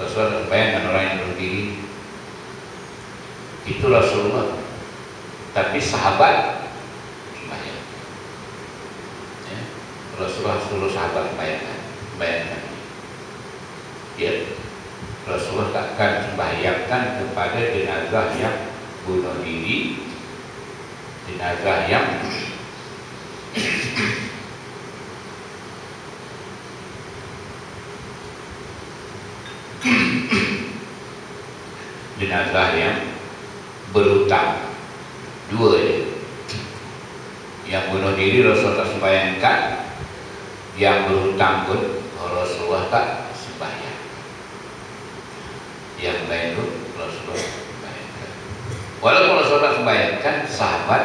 Rasulullah tak sembahyang dengan orang yang bunuh diri. Itu Rasulullah. Tapi sahabat sembahyang. Rasulullah suruh sahabat bayangkan. Ya, Rasulullah takkan sembahyangkan kepada jenazah yang bunuh diri, jenazah yang jenazah yang berhutang. Dua je. Yang bunuh diri Rasulullah tak sembahyangkan, yang berhutang pun Rasulullah tak sembahyang. Yang lain pun Rasulullah sembahyangkan. Walaupun Rasulullah tak sembahyangkan, sahabat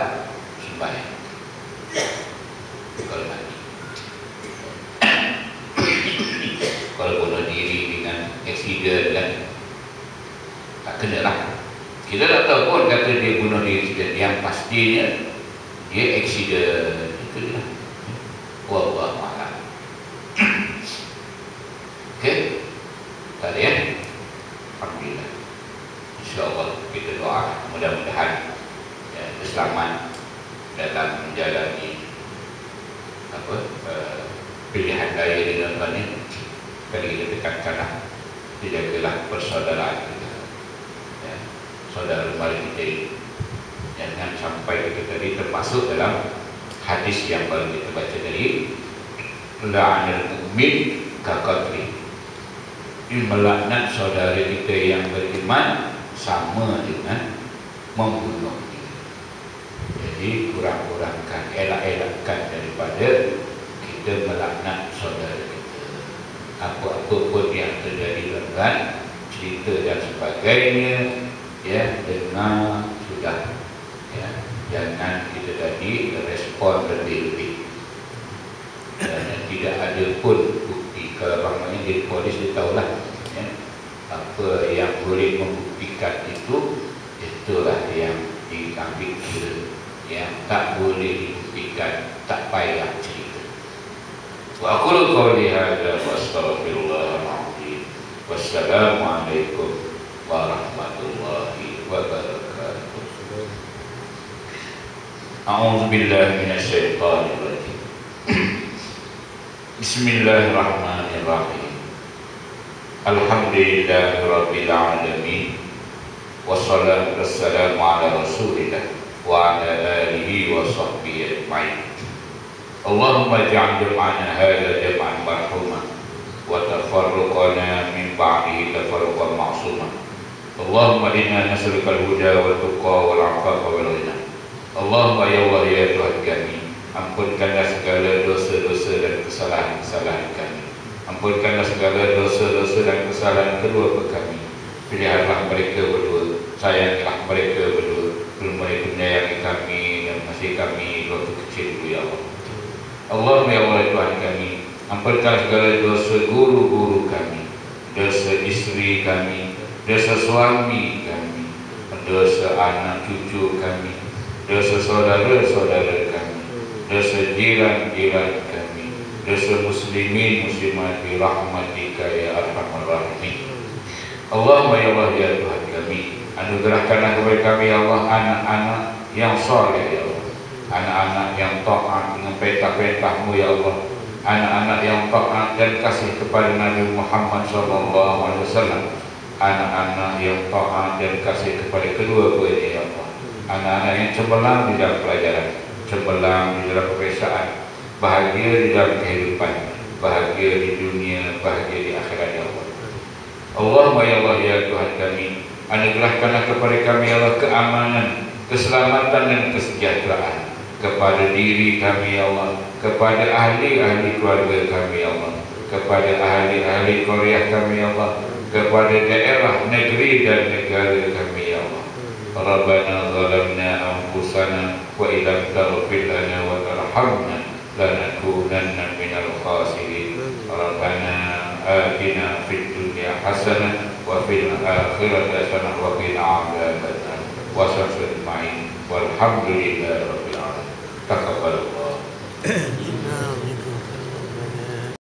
sembahyang kalau mati. Kalau bunuh diri dengan aksiden kan tak kena lah. Kita tak tahu pun kata dia bunuh diri, yang pastinya dia aksiden. Itu dia. Wallahu a'lam. Okey, tak ada ya? Alhamdulillah. InsyaAllah kita doa mudah-mudahan ya, selamat dalam menjalani pilihan raya di dalam ini. Kali kita tekankanlah, dijagalah persaudaraan kita, ya, saudara mari kita ini. Jangan sampai kita tadi termasuk dalam hadis yang baru kita baca tadi, la'anal mu'min kaqatli. Melaknat saudara kita yang beriman sama dengan membunuh. Jadi kurang-kurangkan, elak-elakkan daripada kita melaknat saudara kita. Apa-apa pun yang terjadi dengan cerita dan sebagainya, ya, dengar sudah, ya, jangan kita tadi respon lebih-lebih. Dan tidak ada pun bukti. Kalau bangnya di polis dia tahulah, ya, apa yang boleh membuktikan itu, itulah yang diambil kira. Yang tak boleh dibuktikan tak payah cerita. Wa aqulu qawli hadza wa astaghfirullahal azim. Wassalamualaikum warahmatullahi wabarakatuh. A'udzu billahi minasy syaithanir rajim. Bismillahirrahmanirrahim. Alhamdulillahirabbil alamin. Wassalatu wassalamu ala Rasulillah wa ala alihi wa sahbihi baik. Allahumma ja'al jam'ana hadha jam'an marhumah wa tafarruqana min ba'dihi tafarruqan ma'sumah. Allahumma inna nas'aluka al-huda wa tuqa wal 'afafa wal ghina. Allahumma ya Allah ya Tuhan kami, ampunkanlah segala dosa-dosa dan kesalahan-kesalahan kami. Ampunkanlah segala dosa-dosa dan kesalahan kedua kami. Pilihanlah mereka berdua, sayangilah mereka berdua, belum mereka menyayangi kami dan masih kami waktu kecil dulu ya Allah. Allahumma ya Allah Tuhan kami, ampunkanlah segala dosa guru-guru kami, dosa istri kami, dosa suami kami, dosa anak cucu kami, dosa saudara-saudara kami, dosa jiran-jiran kami, dosa muslimin muslimat bi rahmatika ya arhamar rahimin. Allahumma ya Allah ya Tuhan kami, anugerahkanlah kepada kami ya Allah anak-anak yang soleh ya Allah, anak-anak yang taat dengan perintah-perintah-Mu ya Allah, anak-anak yang taat dan kasih kepada Nabi Muhammad SAW, anak-anak yang taat dan kasih kepada kedua-duanya ya Allah, anak-anak yang cemerlang di dalam pelajaran, cemerlang di dalam kebiasaan, bahagia di dalam kehidupan, bahagia di dunia, bahagia di akhirat ya Allah. Allahumma ya Allah ya Tuhan kami, anugerahkanlah kepada kami ya Allah keamanan, keselamatan dan kesejahteraan kepada diri kami ya Allah, kepada ahli-ahli keluarga kami ya Allah, kepada ahli-ahli Korea kami ya Allah, kepada daerah, negeri dan negara kami ya Allah. Rabbana zalamna anfusana wa illam taghfir lana wa tarhamna lanakunanna minal khasirin. Rabbana atina fid dunya hasanah wa fil akhirati hasanah wa qina adzabannar. Wa sallallahu alaihi walhamdulillahi rabbil alamin. Taqabbalallah.